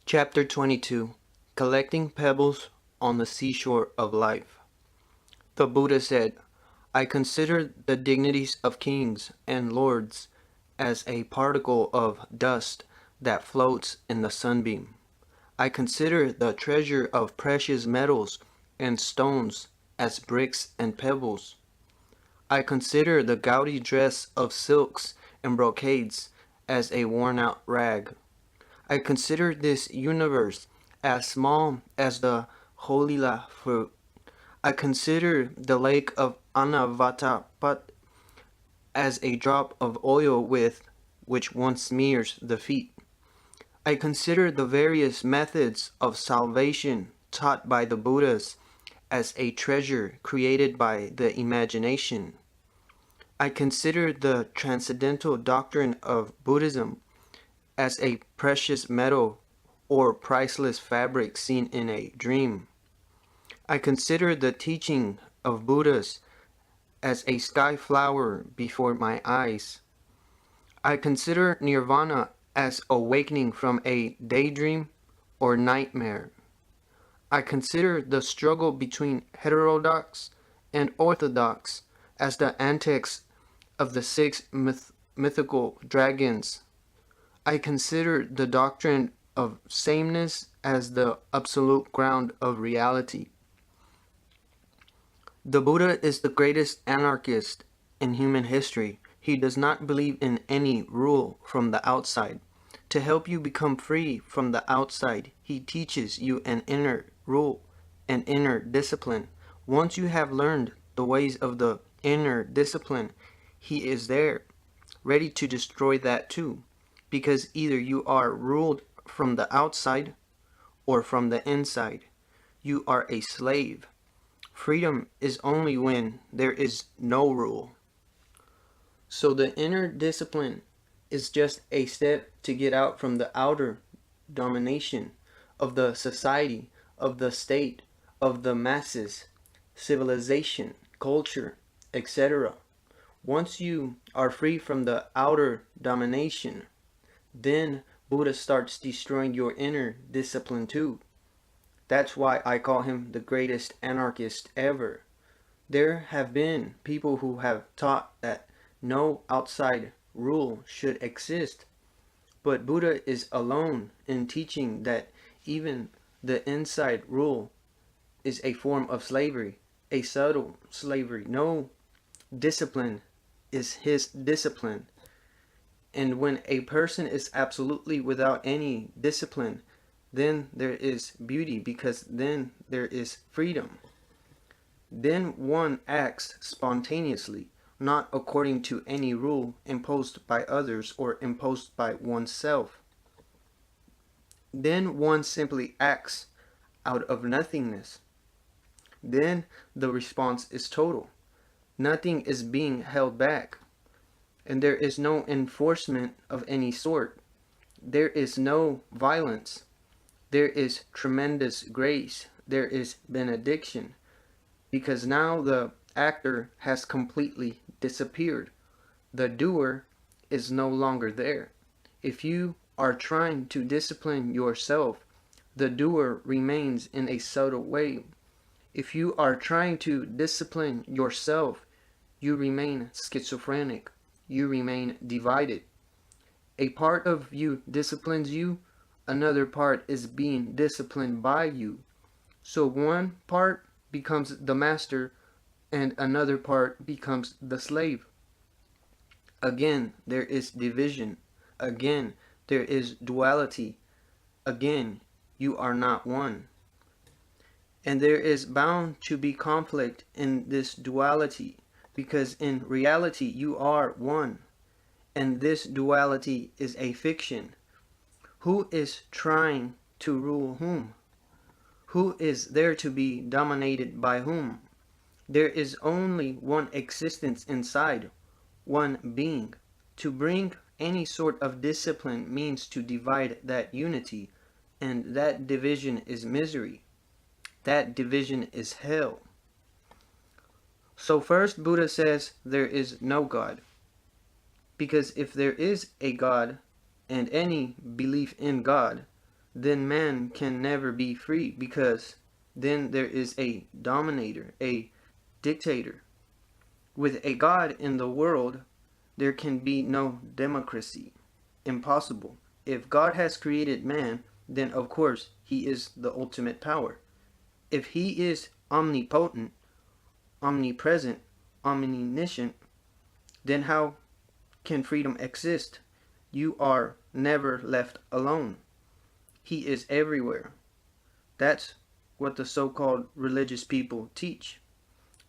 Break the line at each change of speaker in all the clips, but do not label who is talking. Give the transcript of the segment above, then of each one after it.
Chapter 22 Collecting Pebbles on the Seashore of Life. The Buddha said, I consider the dignities of kings and lords as a particle of dust that floats in the sunbeam. I consider the treasure of precious metals and stones as bricks and pebbles. I consider the gaudy dress of silks and brocades as a worn-out rag. I consider this universe as small as the holila fruit. I consider the lake of Anavatapat as a drop of oil with which one smears the feet. I consider the various methods of salvation taught by the Buddhas as a treasure created by the imagination. I consider the transcendental doctrine of Buddhism as a precious metal or priceless fabric seen in a dream. I consider the teaching of Buddhas as a sky flower before my eyes. I consider nirvana as awakening from a daydream or nightmare. I consider the struggle between heterodox and orthodox as the antics of the six mythical dragons. I consider the doctrine of sameness as the absolute ground of reality. The Buddha is the greatest anarchist in human history. He does not believe in any rule from the outside. To help you become free from the outside, he teaches you an inner rule, an inner discipline. Once you have learned the ways of the inner discipline, he is there, ready to destroy that too. Because either you are ruled from the outside or from the inside. You are a slave. Freedom is only when there is no rule. So the inner discipline is just a step to get out from the outer domination of the society, of the state, of the masses, civilization, culture, etc. Once you are free from the outer domination, then Buddha starts destroying your inner discipline too. That's why I call him the greatest anarchist ever. There have been people who have taught that no outside rule should exist, but Buddha is alone in teaching that even the inside rule is a form of slavery, a subtle slavery. No discipline is his discipline. And when a person is absolutely without any discipline, then there is beauty, because then there is freedom. Then one acts spontaneously, not according to any rule imposed by others or imposed by oneself. Then one simply acts out of nothingness. Then the response is total. Nothing is being held back. And there is no enforcement of any sort. There is no violence. There is tremendous grace. There is benediction. Because now the actor has completely disappeared. The doer is no longer there. If you are trying to discipline yourself, the doer remains in a subtle way. If you are trying to discipline yourself, you remain schizophrenic. You remain divided. A part of you disciplines you, another part is being disciplined by you. So one part becomes the master and another part becomes the slave. Again, there is division. Again, there is duality. Again, you are not one. And there is bound to be conflict in this duality, because in reality you are one, and this duality is a fiction. Who is trying to rule whom? Who is there to be dominated by whom? There is only one existence inside, one being. To bring any sort of discipline means to divide that unity, and that division is misery. That division is hell. So first Buddha says there is no God. Because if there is a God and any belief in God, then man can never be free, because then there is a dominator, a dictator. With a God in the world, there can be no democracy. Impossible. If God has created man, then of course he is the ultimate power. If he is omnipotent, omnipresent, omniscient, then how can freedom exist? You are never left alone. He is everywhere. That's what the so-called religious people teach.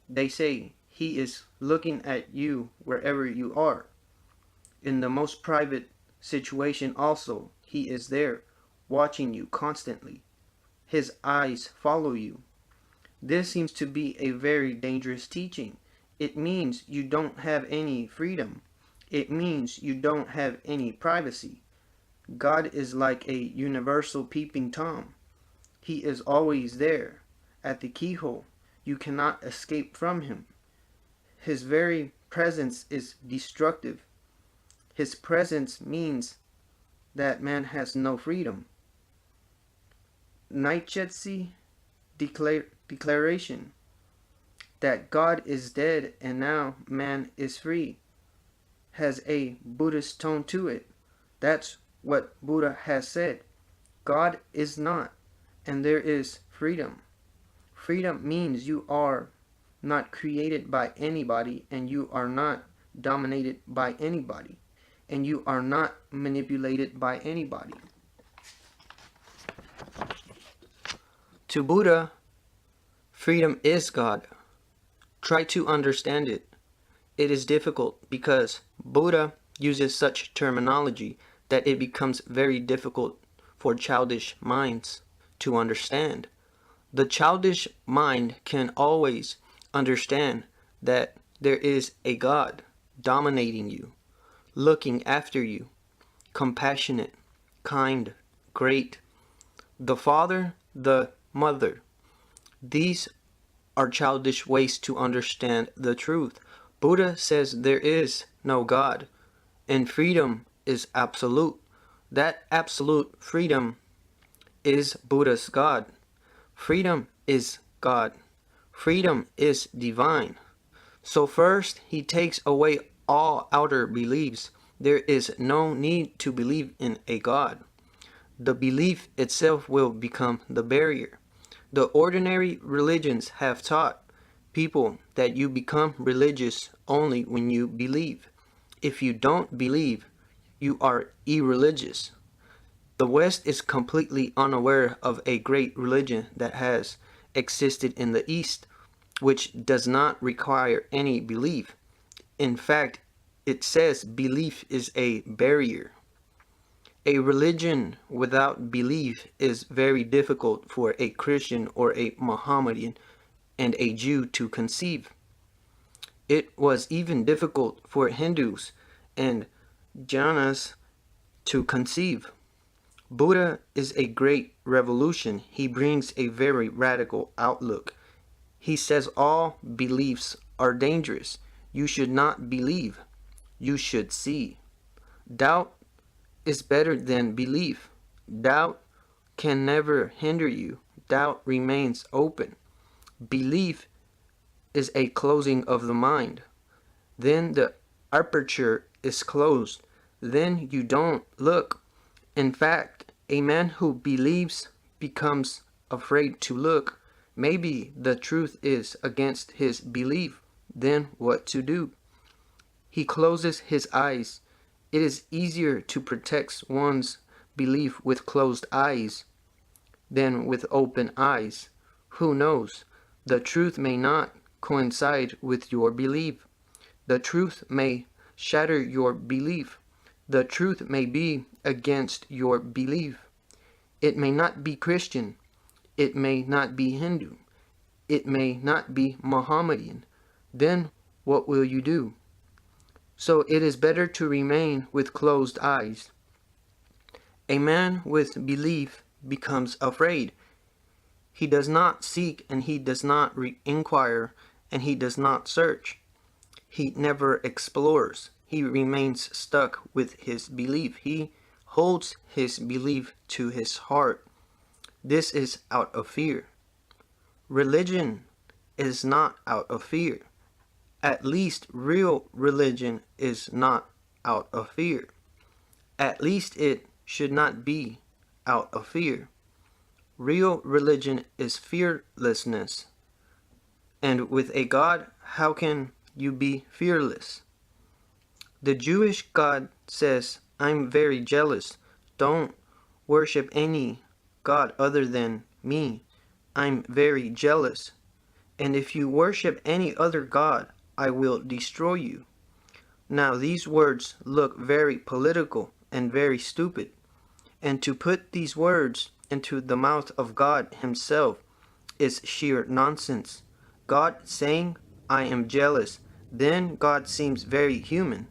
They say he is looking at you wherever you are. In the most private situation also, he is there, watching you constantly. His eyes follow you. This seems to be a very dangerous teaching. It means you don't have any freedom. It means you don't have any privacy. God is like a universal peeping Tom. He is always there, at the keyhole. You cannot escape from him. His very presence is destructive. His presence means that man has no freedom. Nietzsche's declaration that God is dead and now man is free has a Buddhist tone to it. That's what Buddha has said. God is not, and there is freedom. Freedom means you are not created by anybody, and you are not dominated by anybody, and you are not manipulated by anybody. To Buddha, freedom is God. Try to understand it. It is difficult because Buddha uses such terminology that it becomes very difficult for childish minds to understand. The childish mind can always understand that there is a God dominating you, looking after you, compassionate, kind, great. The Father, the Mother. These are childish ways to understand the truth. Buddha says there is no God, and freedom is absolute. That absolute freedom is Buddha's God. Freedom is God. Freedom is divine. So first, he takes away all outer beliefs. There is no need to believe in a God. The belief itself will become the barrier. The ordinary religions have taught people that you become religious only when you believe. If you don't believe, you are irreligious. The West is completely unaware of a great religion that has existed in the East, which does not require any belief. In fact, it says belief is a barrier. A religion without belief is very difficult for a Christian or a Mohammedan and a Jew to conceive. It was even difficult for Hindus and Jainas to conceive. Buddha is a great revolution. He brings a very radical outlook. He says all beliefs are dangerous. You should not believe. You should see. Doubt is better than belief. Doubt can never hinder you. Doubt remains open. Belief is a closing of the mind. Then the aperture is closed. Then you don't look. In fact, a man who believes becomes afraid to look. Maybe the truth is against his belief. Then what to do? He closes his eyes. It is easier to protect one's belief with closed eyes than with open eyes. Who knows? The truth may not coincide with your belief. The truth may shatter your belief. The truth may be against your belief. It may not be Christian. It may not be Hindu. It may not be Mohammedan. Then what will you do? So it is better to remain with closed eyes. A man with belief becomes afraid. He does not seek, and he does not inquire, and he does not search. He never explores. He remains stuck with his belief. He holds his belief to his heart. This is out of fear. Religion is not out of fear. At least real religion is not out of fear. At least it should not be out of fear. Real religion is fearlessness. And with a God, how can you be fearless? The Jewish God says, I'm very jealous. Don't worship any God other than me. I'm very jealous. And if you worship any other God, I will destroy you. Now these words look very political and very stupid. And to put these words into the mouth of God himself is sheer nonsense. God saying, I am jealous, then God seems very human.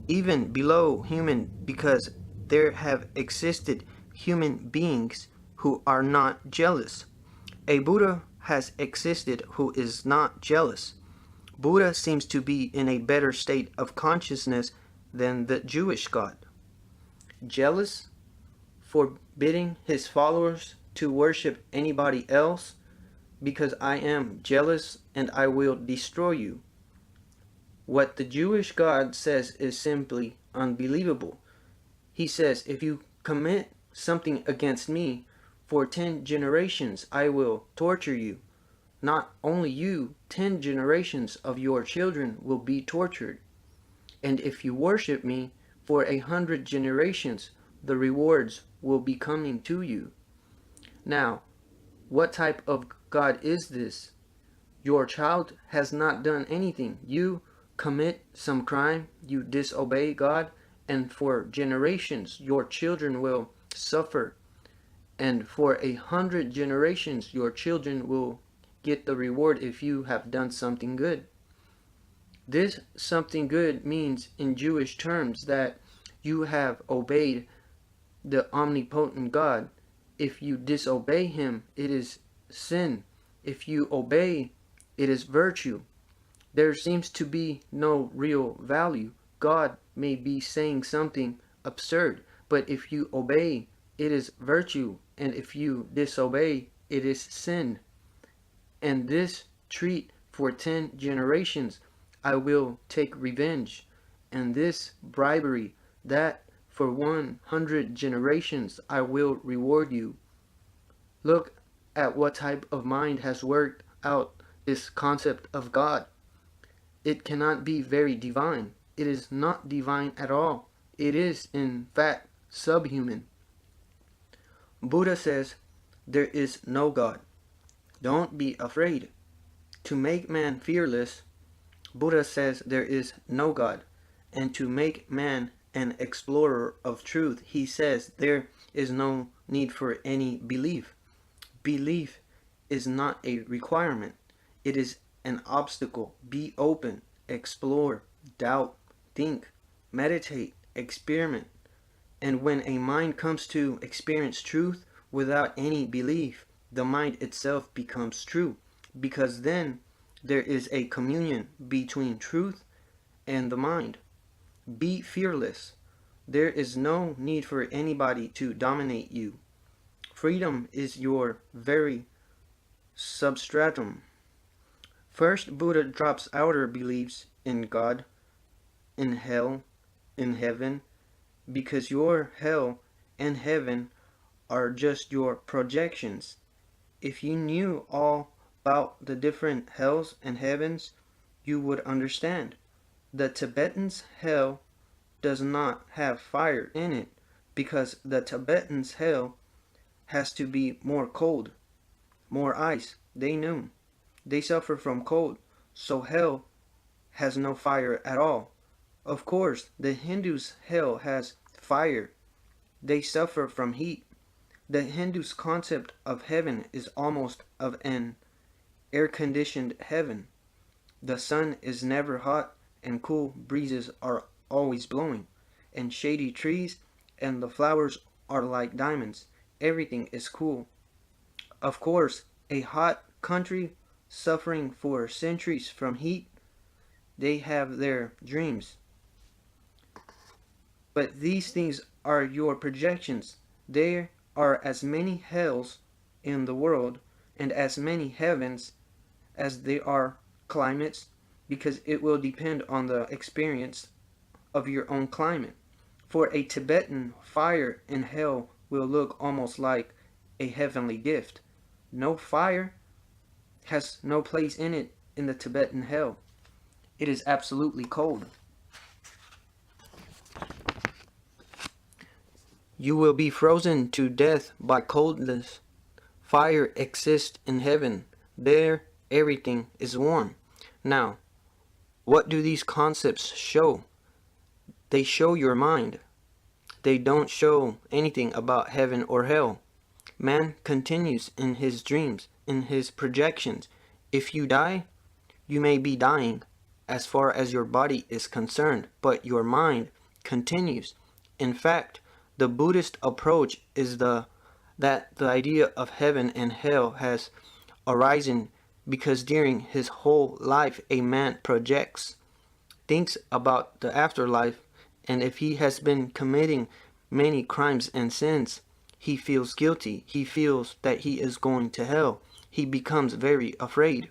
Even below human, because there have existed human beings who are not jealous. A Buddha has existed who is not jealous. Buddha seems to be in a better state of consciousness than the Jewish God. Jealous, forbidding his followers to worship anybody else, because I am jealous and I will destroy you. What the Jewish God says is simply unbelievable. He says, if you commit something against me, for 10 generations I will torture you. Not only you, 10 generations of your children will be tortured. And if you worship me, for 100 generations, the rewards will be coming to you. Now, what type of God is this? Your child has not done anything. You commit some crime, you disobey God, and for generations your children will suffer. And for 100 generations your children will get the reward if you have done something good. This something good means in Jewish terms that you have obeyed the omnipotent God. If you disobey him, it is sin. If you obey, it is virtue. There seems to be no real value. God may be saying something absurd, but if you obey, it is virtue, and if you disobey, it is sin. And this treat for 10 generations I will take revenge, and this bribery that for 100 generations I will reward you. Look at what type of mind has worked out this concept of God. It cannot be very divine. It is not divine at all. It is, in fact, subhuman. Buddha says, there is no God. Don't be afraid. To make man fearless, Buddha says there is no God. And to make man an explorer of truth, he says there is no need for any belief. Belief is not a requirement. It is an obstacle. Be open, explore, doubt, think, meditate, experiment. And when a mind comes to experience truth without any belief, the mind itself becomes true, because then there is a communion between truth and the mind. Be fearless. There is no need for anybody to dominate you. Freedom is your very substratum. First, Buddha drops outer beliefs in God, in hell, in heaven, because your hell and heaven are just your projections. If you knew all about the different hells and heavens, you would understand. The Tibetan's hell does not have fire in it, because the Tibetan's hell has to be more cold, more ice. They knew. They suffer from cold, so hell has no fire at all. Of course, the Hindu's hell has fire. They suffer from heat. The Hindu's concept of heaven is almost of an air-conditioned heaven. The sun is never hot, and cool breezes are always blowing, and shady trees and the flowers are like diamonds. Everything is cool. Of course, a hot country suffering for centuries from heat, they have their dreams. But these things are your projections. There are as many hells in the world and as many heavens as there are climates, because it will depend on the experience of your own climate. For a Tibetan, fire in hell will look almost like a heavenly gift. No fire has no place in it in the Tibetan hell. It is absolutely cold. You will be frozen to death by coldness. Fire exists in heaven. There, everything is warm. Now, what do these concepts show? They show your mind. They don't show anything about heaven or hell. Man continues in his dreams, in his projections. If you die, you may be dying as far as your body is concerned, but your mind continues. In fact, the Buddhist approach is that the idea of heaven and hell has arisen because during his whole life a man projects, thinks about the afterlife, and if he has been committing many crimes and sins, he feels guilty. He feels that he is going to hell. He becomes very afraid.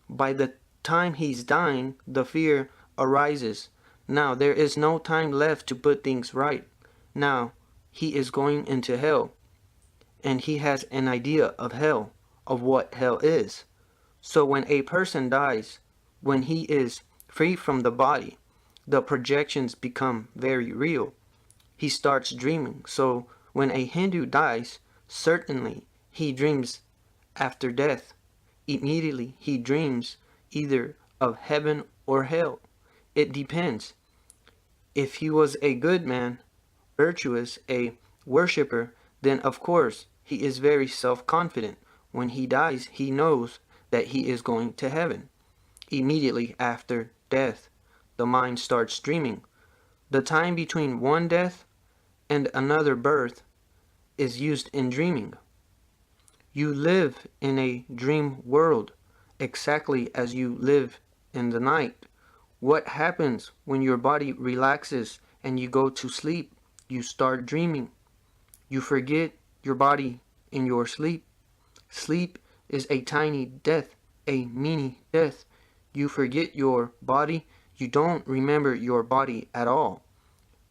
By the time he's dying, the fear arises. Now there is no time left to put things right. Now he is going into hell, and he has an idea of hell, of what hell is. So when a person dies, when he is free from the body, the projections become very real. He starts dreaming. So when a Hindu dies, certainly he dreams after death. Immediately he dreams either of heaven or hell. It depends. If he was a good man, virtuous, a worshipper, then of course he is very self-confident. When he dies, he knows that he is going to heaven. Immediately after death, the mind starts dreaming. The time between one death and another birth is used in dreaming. You live in a dream world exactly as you live in the night. What happens when your body relaxes and you go to sleep? You start dreaming. You forget your body in your sleep. Sleep is a tiny death, a mini death. You forget your body. You don't remember your body at all.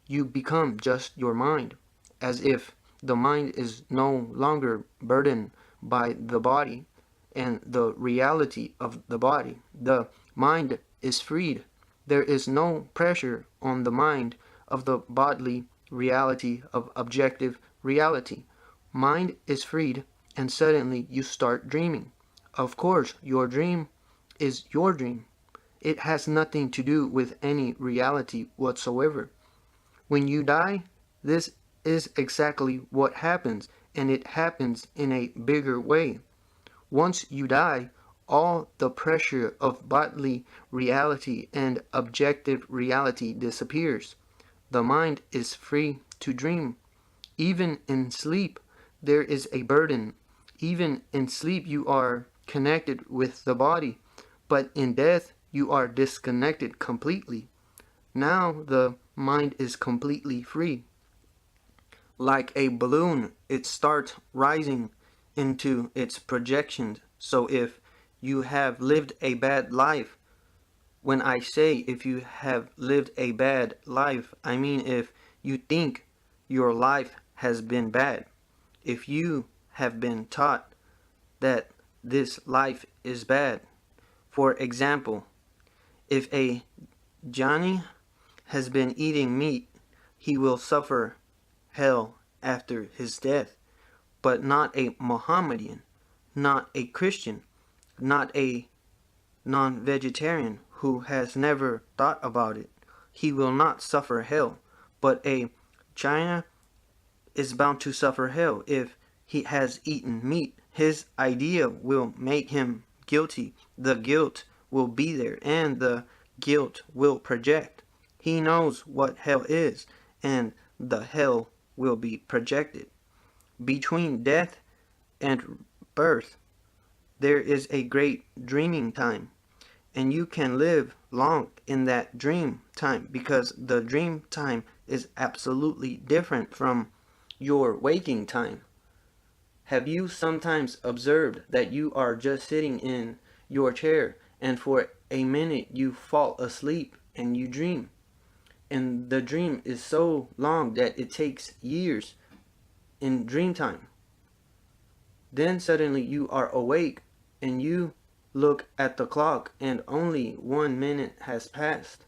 You become just your mind, as if the mind is no longer burdened by the body and the reality of the body. The mind is freed. There is no pressure on the mind of the bodily reality of objective reality. Mind is freed, and suddenly you start dreaming. Of course, your dream is your dream. It has nothing to do with any reality whatsoever. When you die, this is exactly what happens, and it happens in a bigger way. Once you die, all the pressure of bodily reality and objective reality disappears. The mind is free to dream. Even in sleep, there is a burden. Even in sleep, you are connected with the body, but in death, you are disconnected completely. Now the mind is completely free. Like a balloon, it starts rising into its projections. So if you have lived a bad life, when I say if you have lived a bad life, I mean if you think your life has been bad. If you have been taught that this life is bad. For example, if a Johnny has been eating meat, he will suffer hell after his death. But not a Mohammedan, not a Christian, not a non-vegetarian who has never thought about it. He will not suffer hell. But a China is bound to suffer hell if he has eaten meat. His idea will make him guilty. The guilt will be there, and the guilt will project. He knows what hell is, and the hell will be projected. Between death and birth, there is a great dreaming time, and you can live long in that dream time, because the dream time is absolutely different from your waking time. Have you sometimes observed that you are just sitting in your chair and for a minute you fall asleep and you dream? And the dream is so long that it takes years in dream time. Then suddenly you are awake and you look at the clock and only 1 minute has passed.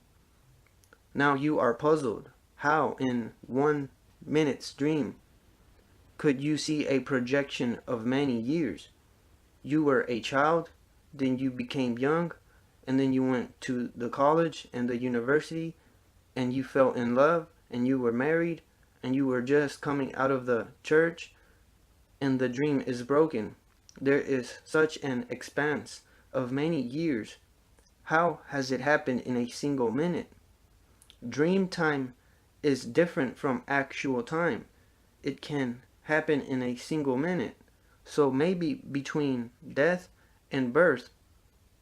Now you are puzzled. How in 1 minute's dream could you see a projection of many years? You were a child, then you became young, and then you went to the college and the university, and you fell in love, and you were married, and you were just coming out of the church, and the dream is broken. There is such an expanse of many years. How has it happened in a single minute? Dream time is different from actual time. It can happen in a single minute. So maybe between death and birth,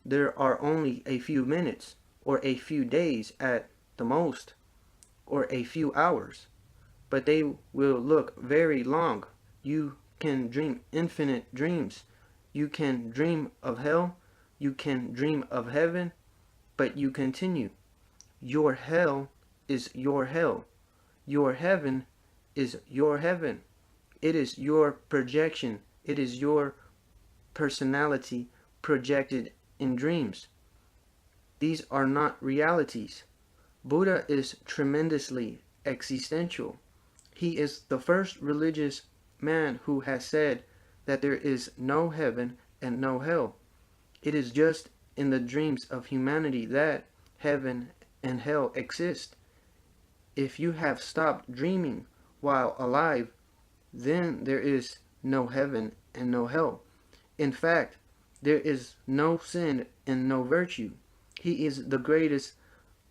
there are only a few minutes, or a few days at the most, or a few hours. But they will look very long. You can dream infinite dreams. You can dream of hell. You can dream of heaven. But you continue. Your hell is your hell. Your heaven is your heaven. It is your projection. It is your personality projected in dreams. These are not realities. Buddha is tremendously existential. He is the first religious man who has said that there is no heaven and no hell. It is just in the dreams of humanity that heaven and hell exist. If you have stopped dreaming while alive, then there is no heaven and no hell. In fact, there is no sin and no virtue. He is the greatest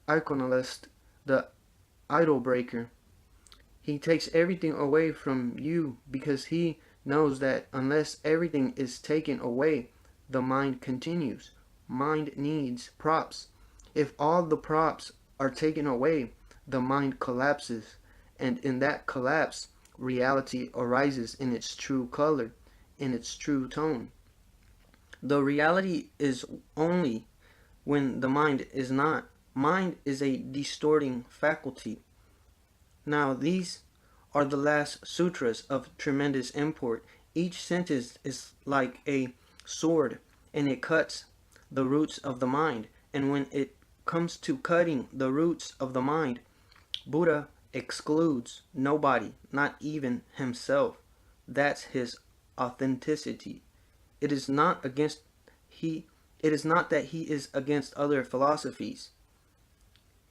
iconolist, the idol breaker. He takes everything away from you because he knows that unless everything is taken away, the mind continues. Mind needs props. If all the props are taken away, the mind collapses, and in that collapse, reality arises in its true color, in its true tone. The reality is only when the mind is not. Mind is a distorting faculty. Now these are the last sutras of tremendous import. Each sentence is like a sword, and it cuts the roots of the mind. And when it comes to cutting the roots of the mind, Buddha excludes nobody, not even himself. That's his authenticity. It is not that he is against other philosophies.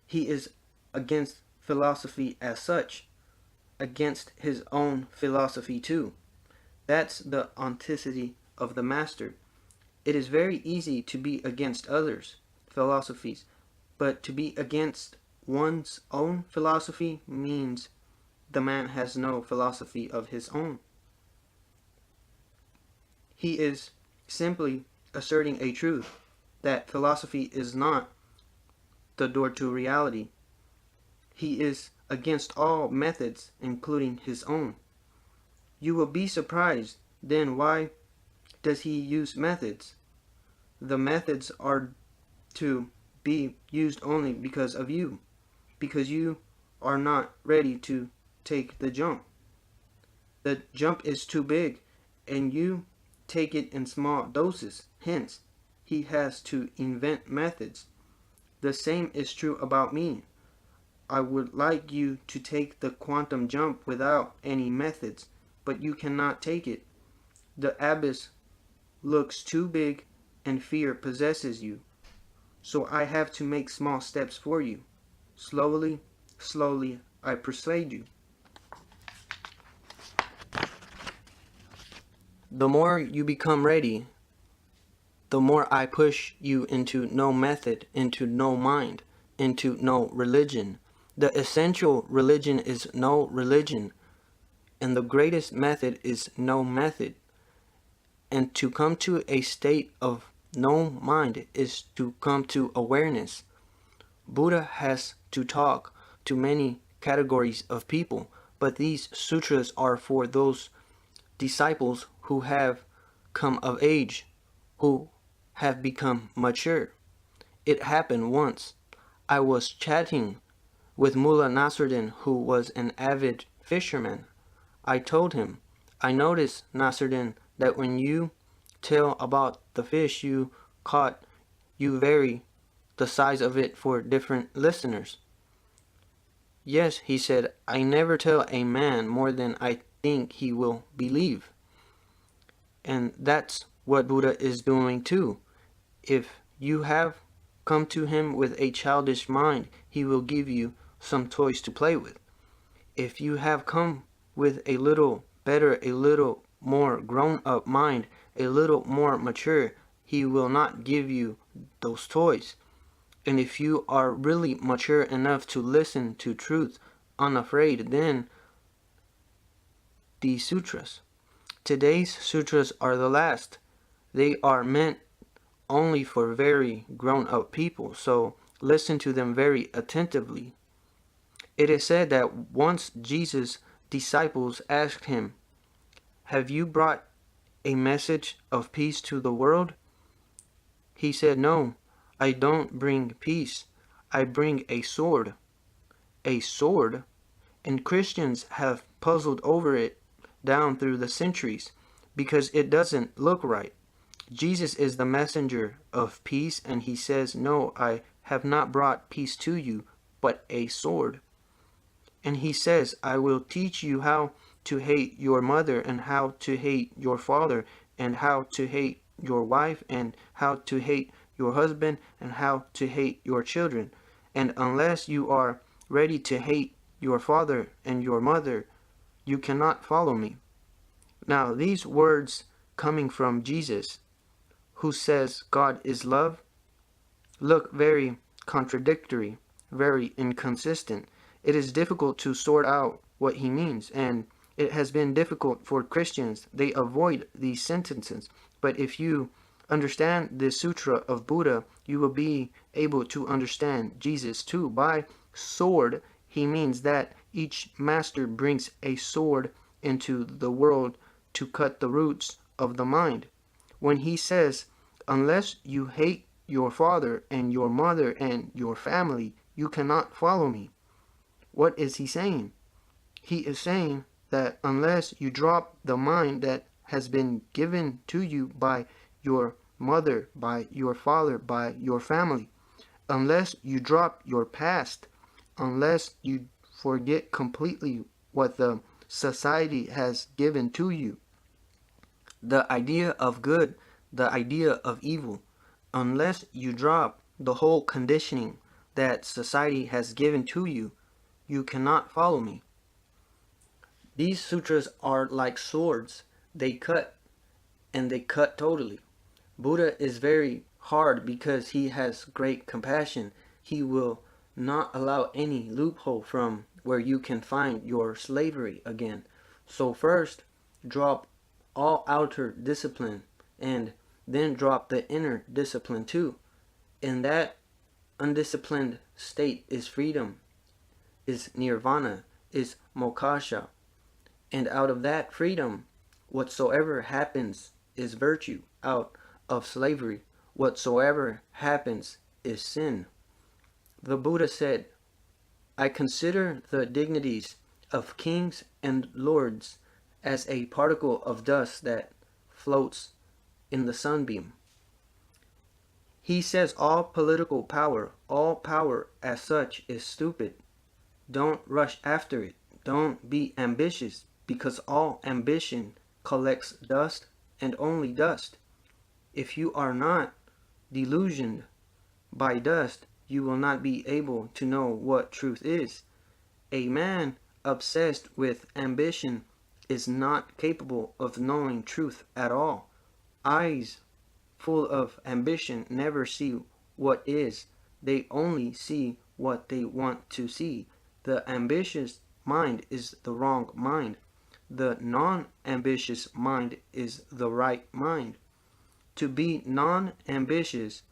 He is against philosophy as such, against his own philosophy too. That's the authenticity of the master. It is very easy to be against others' philosophies, but to be against one's own philosophy means the man has no philosophy of his own. He is simply asserting a truth, that philosophy is not the door to reality. He is against all methods, including his own. You will be surprised, then why does he use methods? The methods are to be used only because of you, because you are not ready to take the jump. The jump is too big, and you take it in small doses. Hence, he has to invent methods. The same is true about me. I would like you to take the quantum jump without any methods, but you cannot take it. The abyss looks too big and fear possesses you. So I have to make small steps for you. Slowly, slowly, I persuade you. The more you become ready, the more I push you into no method, into no mind, into no religion. The essential religion is no religion, and the greatest method is no method. And to come to a state of no mind is to come to awareness. Buddha has to talk to many categories of people, but these sutras are for those disciples who have come of age, who have become mature. It happened once. I was chatting with Mullah Nasruddin, who was an avid fisherman. I told him, I noticed, Nasruddin, that when you tell about the fish you caught, you vary the size of it for different listeners. Yes, he said, I never tell a man more than I think he will believe. And that's what Buddha is doing too. If you have come to him with a childish mind, he will give you some toys to play with. If you have come with a little better, a little more grown-up mind, a little more mature, he will not give you those toys. And if you are really mature enough to listen to truth unafraid, then these sutras. Today's sutras are the last. They are meant only for very grown-up people, so listen to them very attentively. It is said that once Jesus' disciples asked him, have you brought a message of peace to the world? He said, no, I don't bring peace. I bring a sword. A sword? And Christians have puzzled over it down through the centuries because it doesn't look right. Jesus is the messenger of peace, and he says, no, I have not brought peace to you, but a sword. And he says, I will teach you how to hate your mother, and how to hate your father, and how to hate your wife, and how to hate your husband, and how to hate your children. And unless you are ready to hate your father and your mother, you cannot follow me. Now, these words coming from Jesus, who says God is love, look very contradictory, very inconsistent. It is difficult to sort out what he means, and it has been difficult for Christians. They avoid these sentences. But if you understand the Sutra of Buddha, you will be able to understand Jesus too. By sword, he means that each master brings a sword into the world to cut the roots of the mind. When he says, unless you hate your father and your mother and your family, you cannot follow me. What is he saying? He is saying that unless you drop the mind that has been given to you by your mother, by your father, by your family, unless you drop your past, unless you forget completely what the society has given to you, the idea of good, the idea of evil, unless you drop the whole conditioning that society has given to you, you cannot follow me. These sutras are like swords. They cut, and they cut totally. Buddha is very hard because he has great compassion. He will not allow any loophole from where you can find your slavery again. So first, drop all outer discipline, and then drop the inner discipline too. In that undisciplined state is freedom, is nirvana, is moksha. And out of that freedom, whatsoever happens is virtue. Out of slavery, whatsoever happens is sin. The Buddha said, I consider the dignities of kings and lords as a particle of dust that floats in the sunbeam. He says all political power, all power as such, is stupid. Don't rush after it. Don't be ambitious, because all ambition collects dust and only dust. If you are not delusioned by dust, you will not be able to know what truth is. A man obsessed with ambition is not capable of knowing truth at all. Eyes full of ambition never see what is. They only see what they want to see. The ambitious mind is the wrong mind. The non-ambitious mind is the right mind. To be non-ambitious,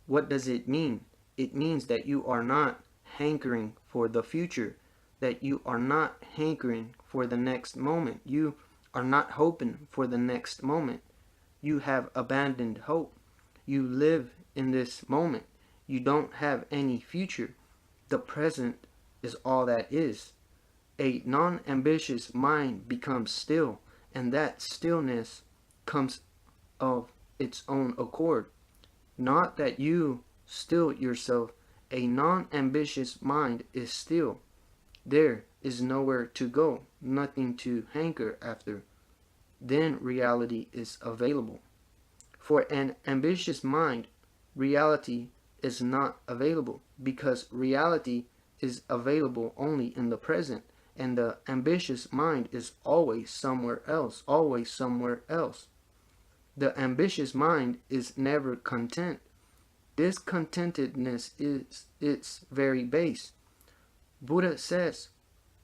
what does it mean? It means that you are not hankering for the future, that you are not hankering for the next moment. You are not hoping for the next moment. You have abandoned hope. You live in this moment. You don't have any future. The present is all that is. A non-ambitious mind becomes still, and that stillness comes of its own accord. Not that you still yourself. A non-ambitious mind is still. There is nowhere to go, nothing to hanker after. Then reality is available. For an ambitious mind, reality is not available, because reality is available only in the present, and the ambitious mind is always somewhere else, always somewhere else. The ambitious mind is never content. Discontentedness is its very base. Buddha says,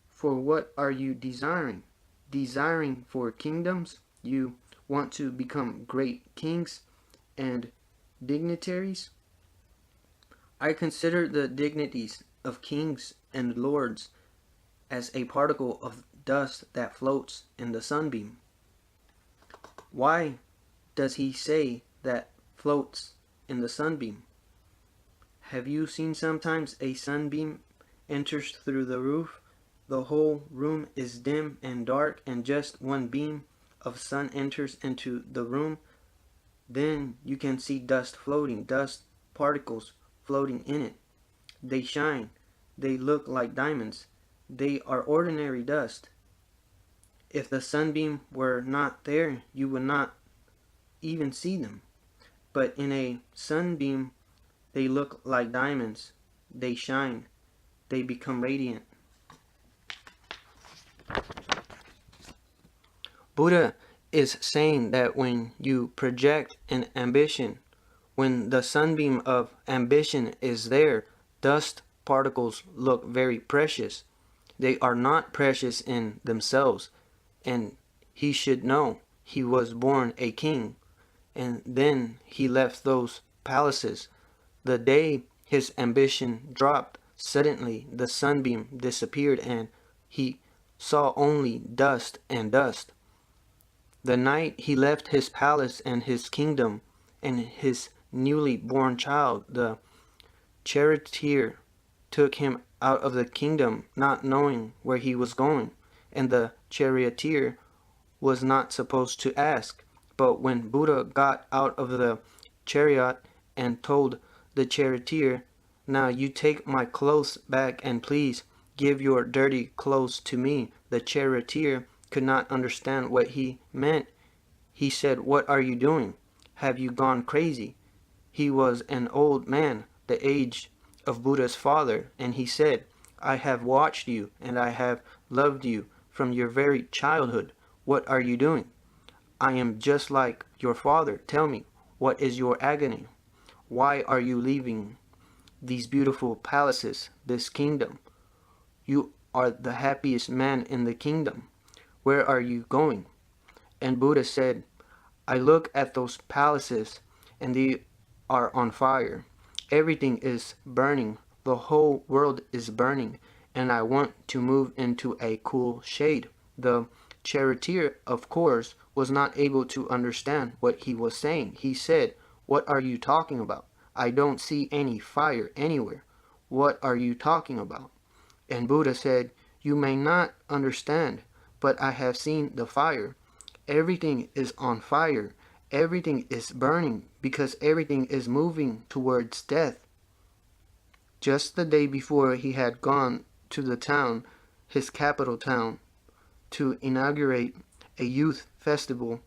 "For what are you desiring? Desiring for kingdoms? You want to become great kings and dignitaries? I consider the dignities of kings and lords as a particle of dust that floats in the sunbeam." Why does he say that floats in the sunbeam? Have you seen sometimes a sunbeam enters through the roof? The whole room is dim and dark, and just one beam of sun enters into the room. Then you can see dust floating, dust particles floating in it. They shine. They look like diamonds. They are ordinary dust. If the sunbeam were not there, you would not even see them. But in a sunbeam, they look like diamonds. They shine. They become radiant. Buddha is saying that when you project an ambition, when the sunbeam of ambition is there, dust particles look very precious. They are not precious in themselves, and he should know he was born a king, and then he left those palaces. The day his ambition dropped, suddenly the sunbeam disappeared, and he saw only dust and dust. The night he left his palace and his kingdom and his newly born child, the charioteer took him out of the kingdom, not knowing where he was going, and the charioteer was not supposed to ask. But when Buddha got out of the chariot and told the charioteer, "Now you take my clothes back and please give your dirty clothes to me," the charioteer could not understand what he meant. He said, "What are you doing? Have you gone crazy?" He was an old man, the age of Buddha's father, and he said, "I have watched you and I have loved you from your very childhood. What are you doing? I am just like your father. Tell me, what is your agony? Why are you leaving these beautiful palaces, this kingdom? You are the happiest man in the kingdom. Where are you going?" And Buddha said, "I look at those palaces and they are on fire. Everything is burning. The whole world is burning, and I want to move into a cool shade." The charioteer, of course, was not able to understand what he was saying. He said, "What are you talking about? I don't see any fire anywhere. What are you talking about?" And Buddha said, "You may not understand, but I have seen the fire. Everything is on fire. Everything is burning because everything is moving towards death." Just the day before, he had gone to the town, his capital town, to inaugurate a youth festival,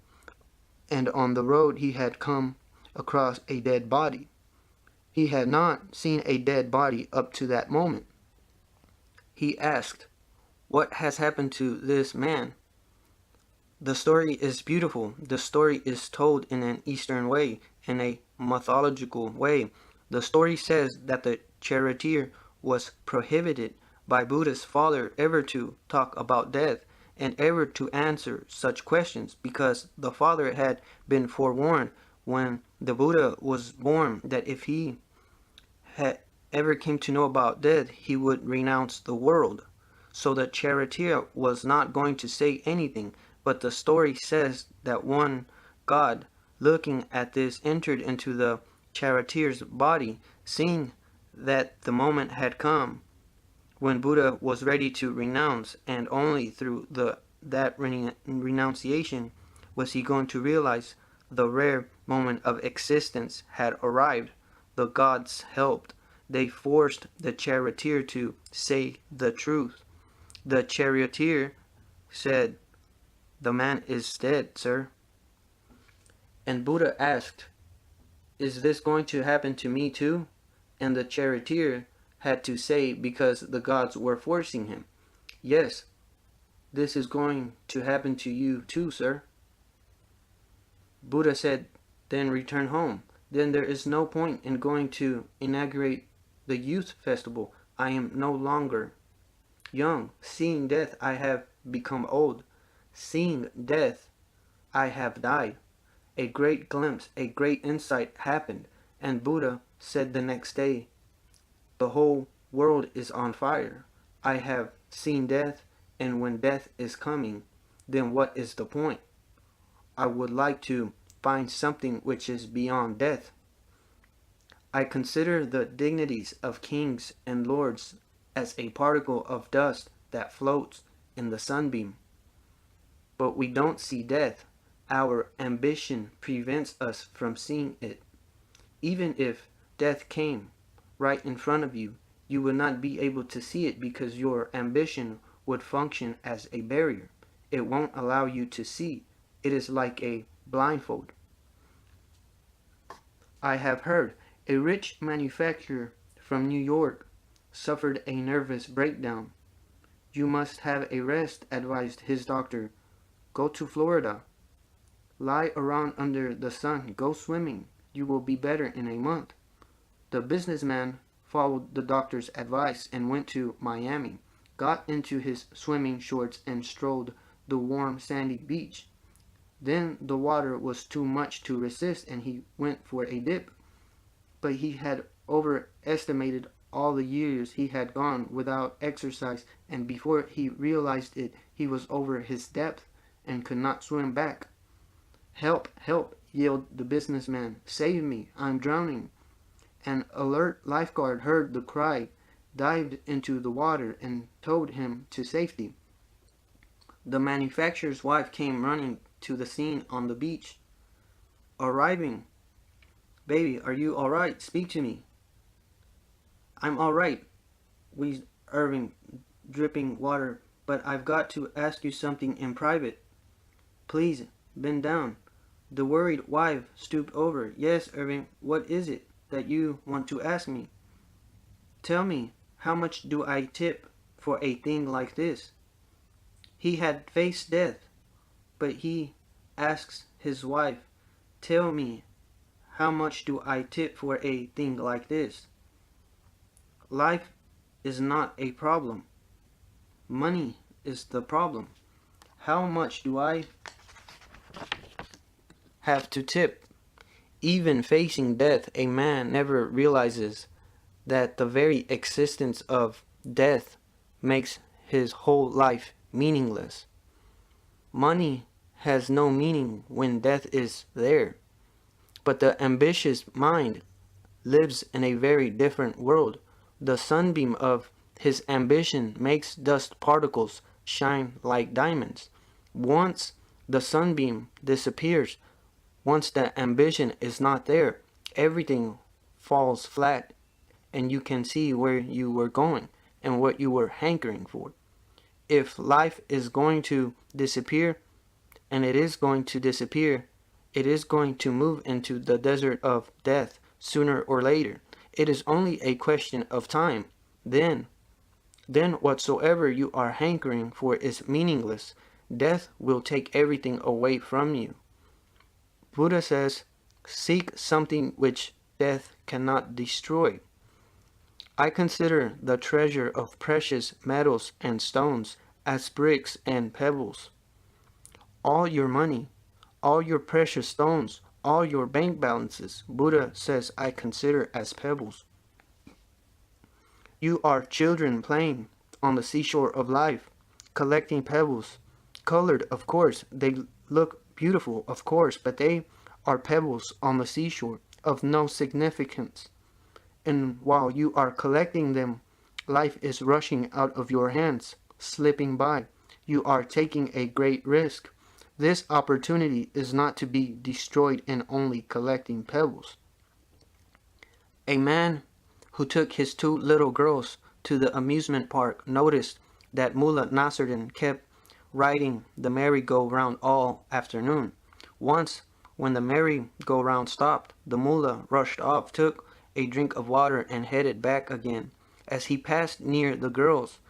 and on the road he had come across a dead body. He had not seen a dead body up to that moment. He asked, "What has happened to this man?" The story is beautiful. The story is told in an Eastern way, in a mythological way. The story says that the charioteer was prohibited by Buddha's father ever to talk about death and ever to answer such questions, because the father had been forewarned when the Buddha was born that if he had ever came to know about death, he would renounce the world. So the charioteer was not going to say anything, But the story says that one god, looking at this, entered into the charioteer's body, seeing that the moment had come when Buddha was ready to renounce, and only through that renunciation was he going to realize the rare moment of existence had arrived. The gods helped. They forced the charioteer to say the truth. The charioteer said, "The man is dead, sir." And Buddha asked, "Is this going to happen to me too?" And the charioteer had to say, because the gods were forcing him, "Yes, this is going to happen to you too, sir." Buddha said, "Then return home. Then there is no point in going to inaugurate the youth festival. I am no longer young. Seeing death, I have become old. Seeing death, I have died." A great glimpse, a great insight happened, and Buddha said the next day, "The whole world is on fire. I have seen death, and when death is coming, then what is the point? I would like to find something which is beyond death. I consider the dignities of kings and lords as a particle of dust that floats in the sunbeam. But we don't see death. Our ambition prevents us from seeing it. Even if death came right in front of you, you would not be able to see it because your ambition would function as a barrier. It won't allow you to see. It is like a blindfold. I have heard a rich manufacturer from New York suffered a nervous breakdown. "You must have a rest," advised his doctor. "Go to Florida. Lie around under the sun. Go swimming. You will be better in a month." The businessman followed the doctor's advice and went to Miami, got into his swimming shorts and strolled the warm sandy beach. Then the water was too much to resist and he went for a dip. But he had overestimated all the years he had gone without exercise, and before he realized it, he was over his depth and could not swim back. "Help, help," yelled the businessman. "Save me, I'm drowning." An alert lifeguard heard the cry, dived into the water, and towed him to safety. The manufacturer's wife came running to the scene on the beach. Arriving. "Baby, are you all right? Speak to me." "I'm all right," wheezed Irving, dripping water, "but I've got to ask you something in private." "Please, bend down." The worried wife stooped over. "Yes, Irving, what is it that you want to ask me?" "Tell me, how much do I tip for a thing like this?" He had faced death, but he asks his wife, "Tell me, how much do I tip for a thing like this?" Life is not a problem. Money is the problem. How much do I have to tip? Even facing death, a man never realizes that the very existence of death makes his whole life meaningless. Money has no meaning when death is there. But the ambitious mind lives in a very different world. The sunbeam of his ambition makes dust particles shine like diamonds. Once the sunbeam disappears, once the ambition is not there, everything falls flat and you can see where you were going and what you were hankering for. If life is going to disappear, and it is going to disappear, it is going to move into the desert of death sooner or later. It is only a question of time. Then whatsoever you are hankering for is meaningless. Death will take everything away from you. Buddha says, "Seek something which death cannot destroy." I consider the treasure of precious metals and stones as bricks and pebbles. All your money, all your precious stones, all your bank balances, Buddha says I consider as pebbles. You are children playing on the seashore of life, collecting pebbles. colored, of course. They look beautiful, of course, but they are pebbles on the seashore of no significance. And while you are collecting them, life is rushing out of your hands, slipping by. You are taking a great risk. This opportunity is not to be destroyed in only collecting pebbles. A man who took his two little girls to the amusement park noticed that Mullah Nasruddin kept riding the merry-go-round all afternoon. Once, when the merry-go-round stopped, the mullah rushed off, took a drink of water, and headed back again. As he passed near the girls,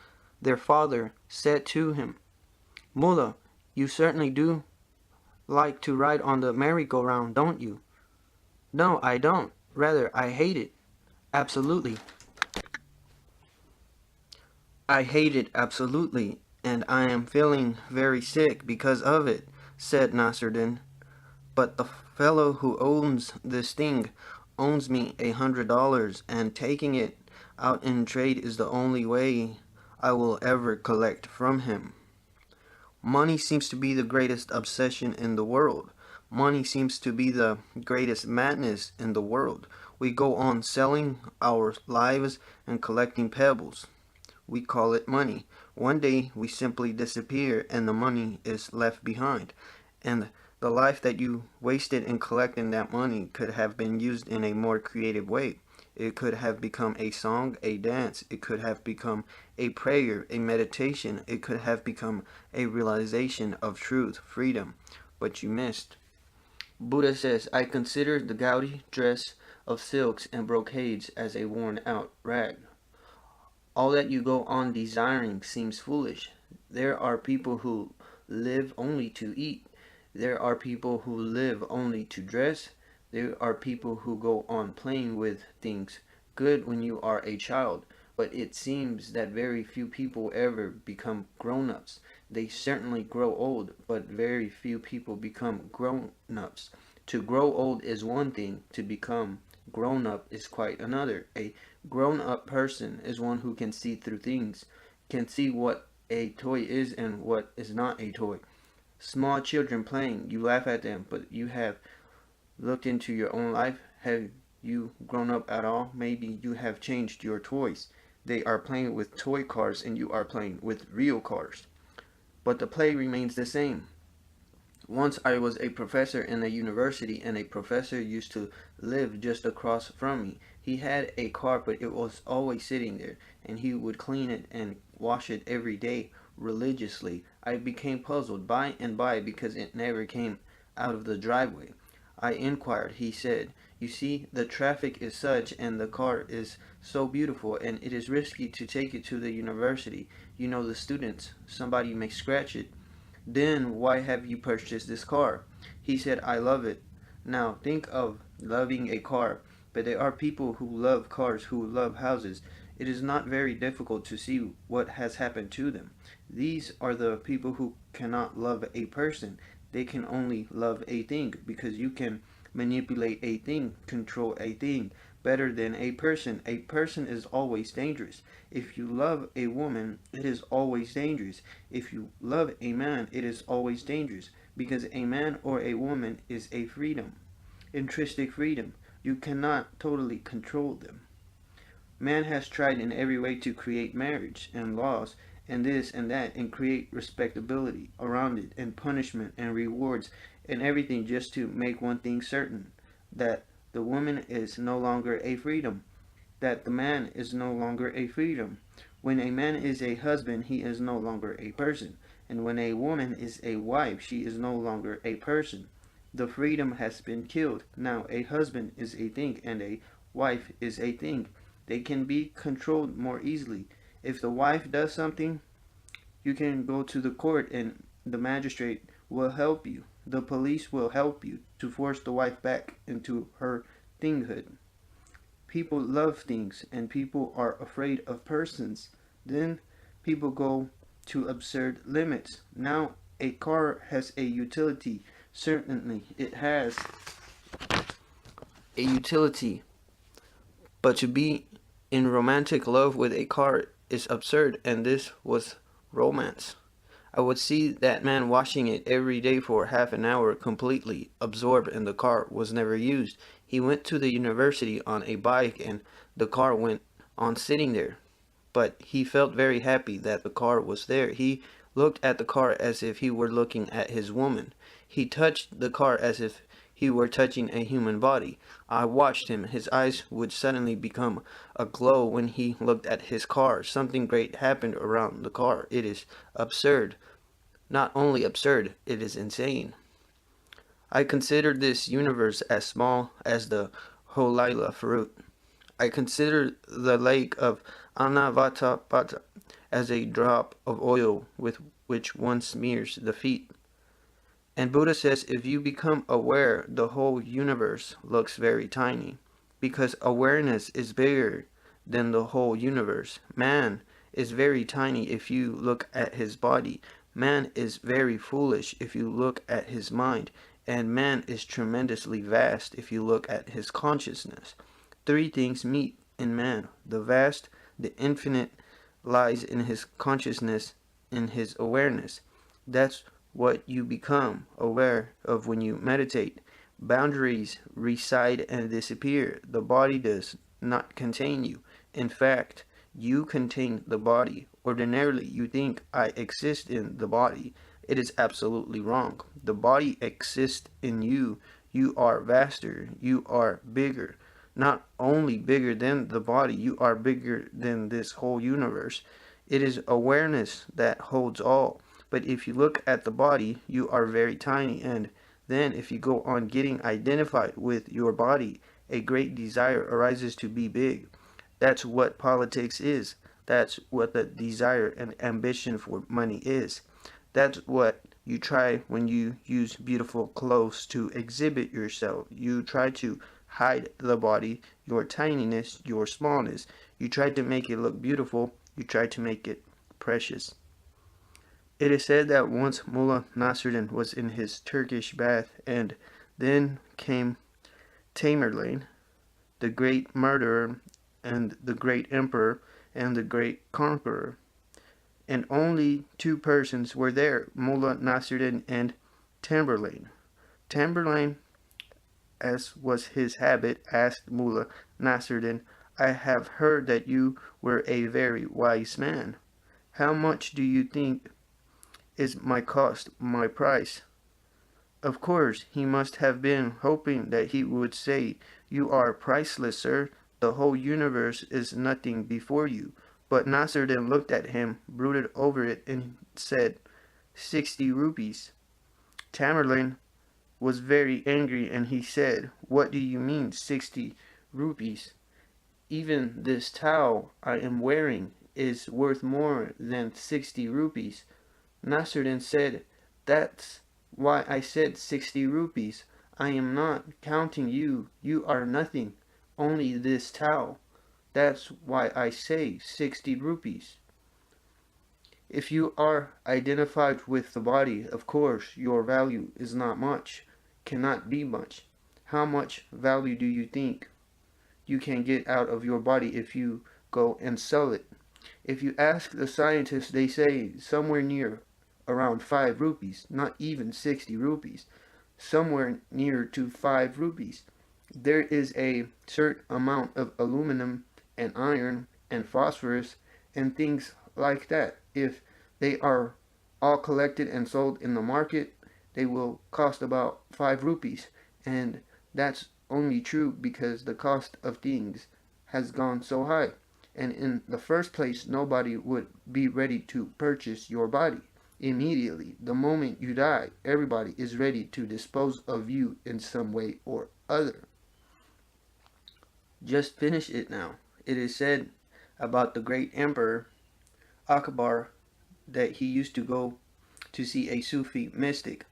their father said to him, "Mullah, you certainly do like to ride on the merry-go-round, don't you?" "No, I don't. Rather, I hate it. Absolutely. I hate it absolutely, and I am feeling very sick because of it," said Nasruddin. "But the fellow who owns this thing owns me $100, and taking it out in trade is the only way I will ever collect from him." Money seems to be the greatest obsession in the world. Money seems to be the greatest madness in the world. We go on selling our lives and collecting pebbles. We call it money. One day we simply disappear and the money is left behind. And the life that you wasted in collecting that money could have been used in a more creative way. It could have become a song, a dance. It could have become a prayer, a meditation. It could have become a realization of truth, freedom. But you missed. Buddha says, "I consider the gaudy dress of silks and brocades as a worn-out rag. All that you go on desiring seems foolish. There are people who live only to eat. There are people who live only to dress. There are people who go on playing with things good when you are a child, but it seems that very few people ever become grown-ups. They certainly grow old, but very few people become grown-ups. To grow old is one thing, to become grown-up is quite another. A grown-up person is one who can see through things, can see what a toy is and what is not a toy. Small children playing, you laugh at them, but you have looked into your own life. Have you grown up at all? Maybe you have changed your toys. They are playing with toy cars and you are playing with real cars. But the play remains the same. Once I was a professor in a university, and a professor used to live just across from me. He had a car, but it was always sitting there, and he would clean it and wash it every day religiously. I became puzzled by and by because it never came out of the driveway. I inquired. He said, "You see, the traffic is such, and the car is so beautiful, and it is risky to take it to the university. You know the students. Somebody may scratch it. Then why have you purchased this car?" He said, "I love it." Now think of loving a car. But there are people who love cars, who love houses. It is not very difficult to see what has happened to them. These are the people who cannot love a person. They can only love a thing, because you can manipulate a thing, control a thing better than a person. A person is always dangerous. If you love a woman, it is always dangerous. If you love a man, it is always dangerous, because a man or a woman is a freedom, intrinsic freedom. You cannot totally control them. Man has tried in every way to create marriage and laws and this and that, and create respectability around it, and punishment and rewards and everything, just to make one thing certain, that the woman is no longer a freedom, that the man is no longer a freedom. When a man is a husband, he is no longer a person, and when a woman is a wife, she is no longer a person. The freedom has been killed. Now a husband is a thing and a wife is a thing. They can be controlled more easily. If the wife does something, you can go to the court and the magistrate will help you. The police will help you to force the wife back into her thinghood. People love things and people are afraid of persons. Then people go to absurd limits. Now a car has a utility. Certainly it has a utility. But to be in romantic love with a car is absurd, and this was romance. I would see that man washing it every day for half an hour, completely absorbed, and the car was never used. He went to the university on a bike and the car went on sitting there. But he felt very happy that the car was there. He looked at the car as if he were looking at his woman. He touched the car as if he were touching a human body. I watched him. His eyes would suddenly become aglow when he looked at his car. Something great happened around the car. It is absurd. Not only absurd, it is insane. I consider this universe as small as the Holila fruit. I consider the lake of Anavatapata as a drop of oil with which one smears the feet. And Buddha says if you become aware, the whole universe looks very tiny, because awareness is bigger than the whole universe. Man is very tiny if you look at his body. Man is very foolish if you look at his mind. And man is tremendously vast if you look at his consciousness. Three things meet in man. The vast, the infinite lies in his consciousness, in his awareness. That's what you become aware of when you meditate. Boundaries recede and disappear. The body does not contain you. In fact, you contain the body. Ordinarily, you think I exist in the body. It is absolutely wrong. The body exists in you. You are vaster. You are bigger. Not only bigger than the body, you are bigger than this whole universe. It is awareness that holds all. But if you look at the body, you are very tiny. And then if you go on getting identified with your body, a great desire arises to be big. That's what politics is. That's what the desire and ambition for money is. That's what you try when you use beautiful clothes to exhibit yourself. You try to hide the body, your tininess, your smallness. You try to make it look beautiful. You try to make it precious. It is said that once Mullah Nasruddin was in his Turkish bath, and then came Tamerlane, the great murderer, and the great emperor, and the great conqueror. And only two persons were there, Mullah Nasruddin and Tamerlane. Tamerlane, as was his habit, asked Mullah Nasruddin, I have heard that you were a very wise man. How much do you think is my cost, my price? Of course, he must have been hoping that he would say, you are priceless, sir. The whole universe is nothing before you. But Nasruddin looked at him, brooded over it, and said, 60 rupees. Tamerlane was very angry, and he said, what do you mean, 60 rupees? Even this towel I am wearing is worth more than 60 rupees. Nasruddin said, that's why I said 60 rupees. I am not counting you. You are nothing. Only this towel. That's why I say 60 rupees. If you are identified with the body, of course, your value is not much, cannot be much. How much value do you think you can get out of your body if you go and sell it? If you ask the scientists, they say somewhere near around 5 rupees, not even 60 rupees, somewhere near to 5 rupees. There is a certain amount of aluminum and iron and phosphorus and things like that. If they are all collected and sold in the market, they will cost about 5 rupees. And that's only true because the cost of things has gone so high. And in the first place, nobody would be ready to purchase your body. Immediately, the moment you die, everybody is ready to dispose of you in some way or other. Just finish it now. It is said about the great emperor Akbar that he used to go to see a Sufi mystic,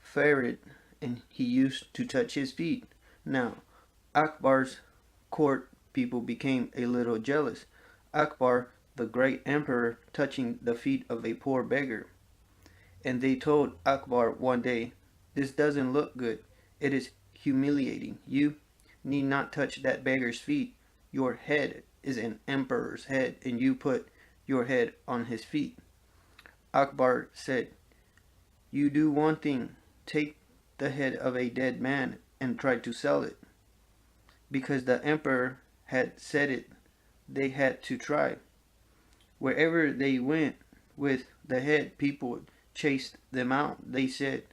Farid, and he used to touch his feet. Now, Akbar's court people became a little jealous. Akbar, the great emperor, touching the feet of a poor beggar. And they told Akbar one day, this doesn't look good. It is humiliating. You need not touch that beggar's feet. Your head is an emperor's head, and you put your head on his feet. Akbar said, "You do one thing, take the head of a dead man and try to sell it." Because the emperor had said it, they had to try. Wherever they went with the head, people chased them out. They said,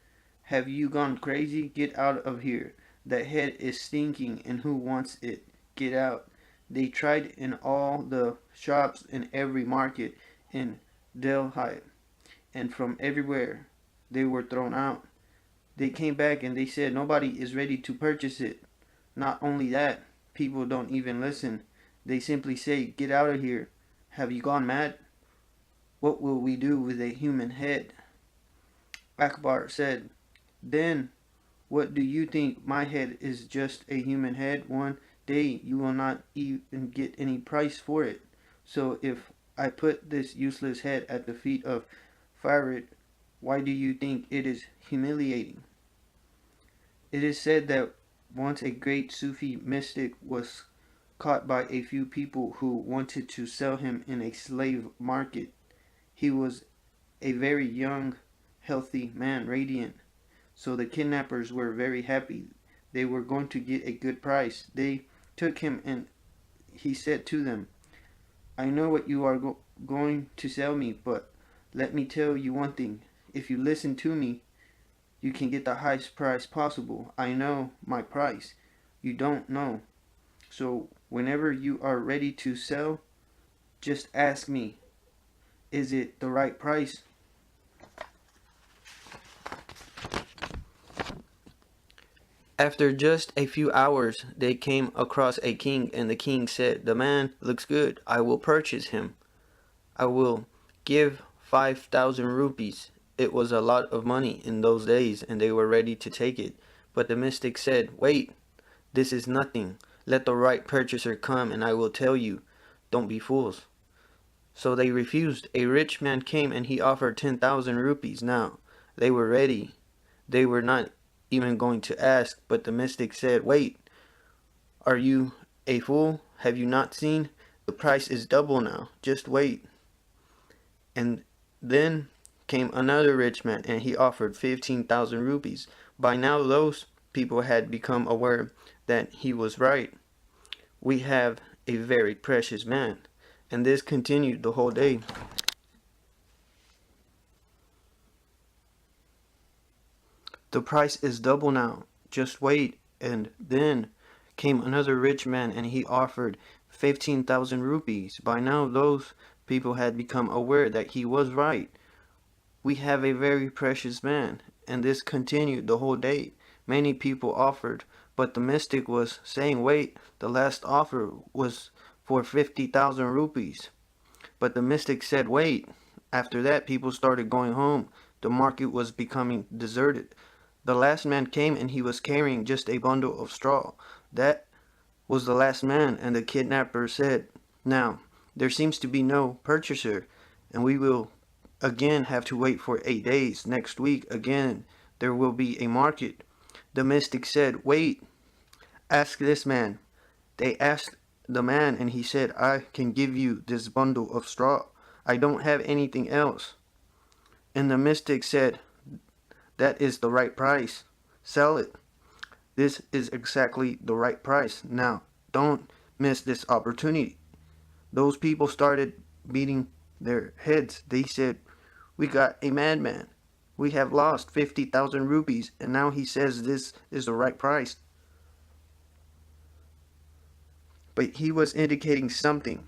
"Have you gone crazy? Get out of here. The head is stinking, and who wants it? Get out." They tried in all the shops in every market in Delhi, and from everywhere they were thrown out. They came back and they said nobody is ready to purchase it. Not only that, people don't even listen. They simply say, "Get out of here. Have you gone mad? What will we do with a human head?" Akbar said, "Then what do you think? My head is just a human head. One day you will not even get any price for it. So if I put this useless head at the feet of Farid, why do you think it is humiliating?" It is said that once a great Sufi mystic was caught by a few people who wanted to sell him in a slave market. He was a very young, healthy man, radiant. So the kidnappers were very happy. They were going to get a good price. They took him and he said to them, "I know what you are going to sell me, but let me tell you one thing. If you listen to me, you can get the highest price possible. I know my price. You don't know. So whenever you are ready to sell, just ask me, is it the right price?" After just a few hours, they came across a king, and the king said, "The man looks good. I will purchase him. I will give 5,000 rupees." It was a lot of money in those days, and they were ready to take it. But the mystic said, "Wait, this is nothing. Let the right purchaser come, and I will tell you. Don't be fools." So they refused. A rich man came, and he offered 10,000 rupees. Now, they were ready. They were not even going to ask, but the mystic said, "Wait, are you a fool? Have you not seen? The price is double now. Just wait." And then came another rich man, and he offered 15,000 rupees. By now those people had become aware that he was right. "We have a very precious man." And this continued the whole day. "The price is double now. Just wait." And then came another rich man, and he offered 15,000 rupees. By now those people had become aware that he was right. "We have a very precious man." And this continued the whole day. Many people offered, but the mystic was saying, "Wait, the last offer was for 50,000 rupees." But the mystic said, "Wait." After that, people started going home. The market was becoming deserted. The last man came, and he was carrying just a bundle of straw. That was the last man, and the kidnapper said, "Now, there seems to be no purchaser, and we will again have to wait for 8 days. Next week, again, there will be a market." The mystic said, "Wait, ask this man." They asked the man, and he said, "I can give you this bundle of straw. I don't have anything else." And the mystic said, "That is the right price. Sell it. This is exactly the right price. Now, don't miss this opportunity." Those people started beating their heads. They said, "We got a madman. We have lost 50,000 rupees, and now he says this is the right price." But he was indicating something.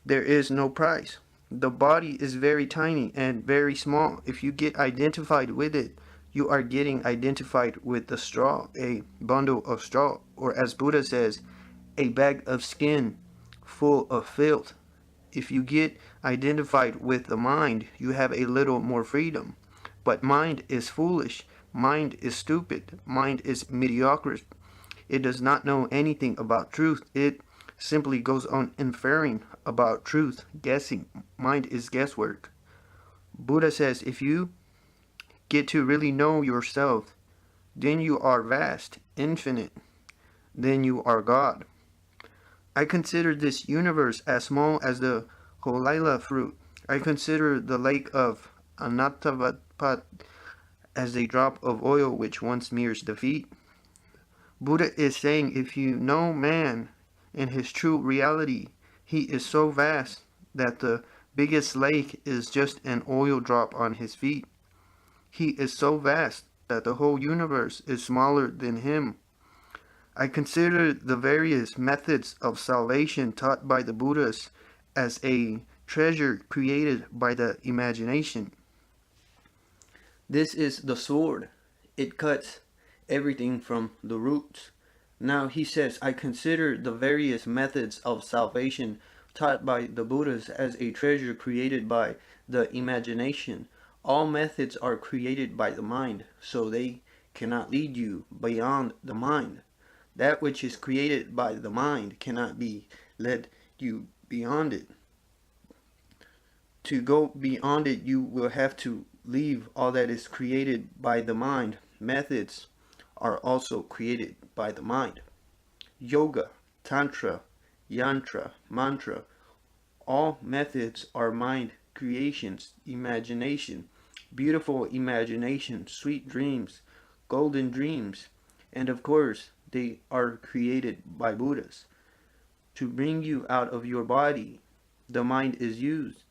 There is no price. The body is very tiny and very small. If you get identified with it, you are getting identified with the straw, a bundle of straw, or as Buddha says, a bag of skin full of filth. If you get identified with the mind, you have a little more freedom. But mind is foolish. Mind is stupid. Mind is mediocre. It does not know anything about truth. It simply goes on inferring about truth, guessing. Mind is guesswork. Buddha says, if you get to really know yourself, then you are vast, infinite. Then you are God. I consider this universe as small as the Holila fruit. I consider the lake of Anantavapat as a drop of oil which once smears the feet. Buddha is saying if you know man in his true reality, he is so vast that the biggest lake is just an oil drop on his feet. He is so vast that the whole universe is smaller than him. I consider the various methods of salvation taught by the Buddhas as a treasure created by the imagination. This is the sword. It cuts everything from the roots. Now he says, I consider the various methods of salvation taught by the Buddhas as a treasure created by the imagination. All methods are created by the mind, so they cannot lead you beyond the mind. That which is created by the mind cannot be led you beyond it. To go beyond it, you will have to leave all that is created by the mind. Methods are also created by the mind. Yoga, Tantra, Yantra, Mantra, all methods are mind creations, imagination, beautiful imagination, sweet dreams, golden dreams, and of course, they are created by Buddhas. To bring you out of your body, the mind is used.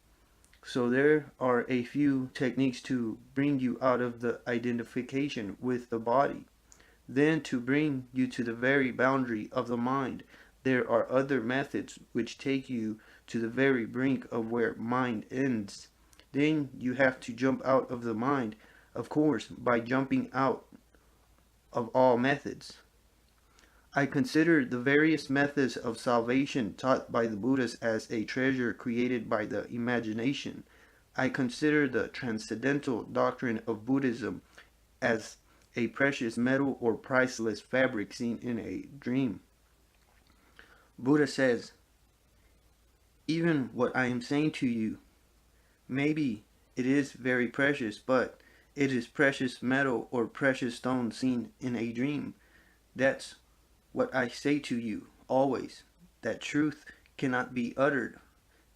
So there are a few techniques to bring you out of the identification with the body. Then to bring you to the very boundary of the mind, there are other methods which take you to the very brink of where mind ends. Then you have to jump out of the mind, of course, by jumping out of all methods. I consider the various methods of salvation taught by the Buddhas as a treasure created by the imagination. I consider the transcendental doctrine of Buddhism as a precious metal or priceless fabric seen in a dream. Buddha says, even what I am saying to you, maybe it is very precious, but it is precious metal or precious stone seen in a dream. That's what I say to you always, that truth cannot be uttered.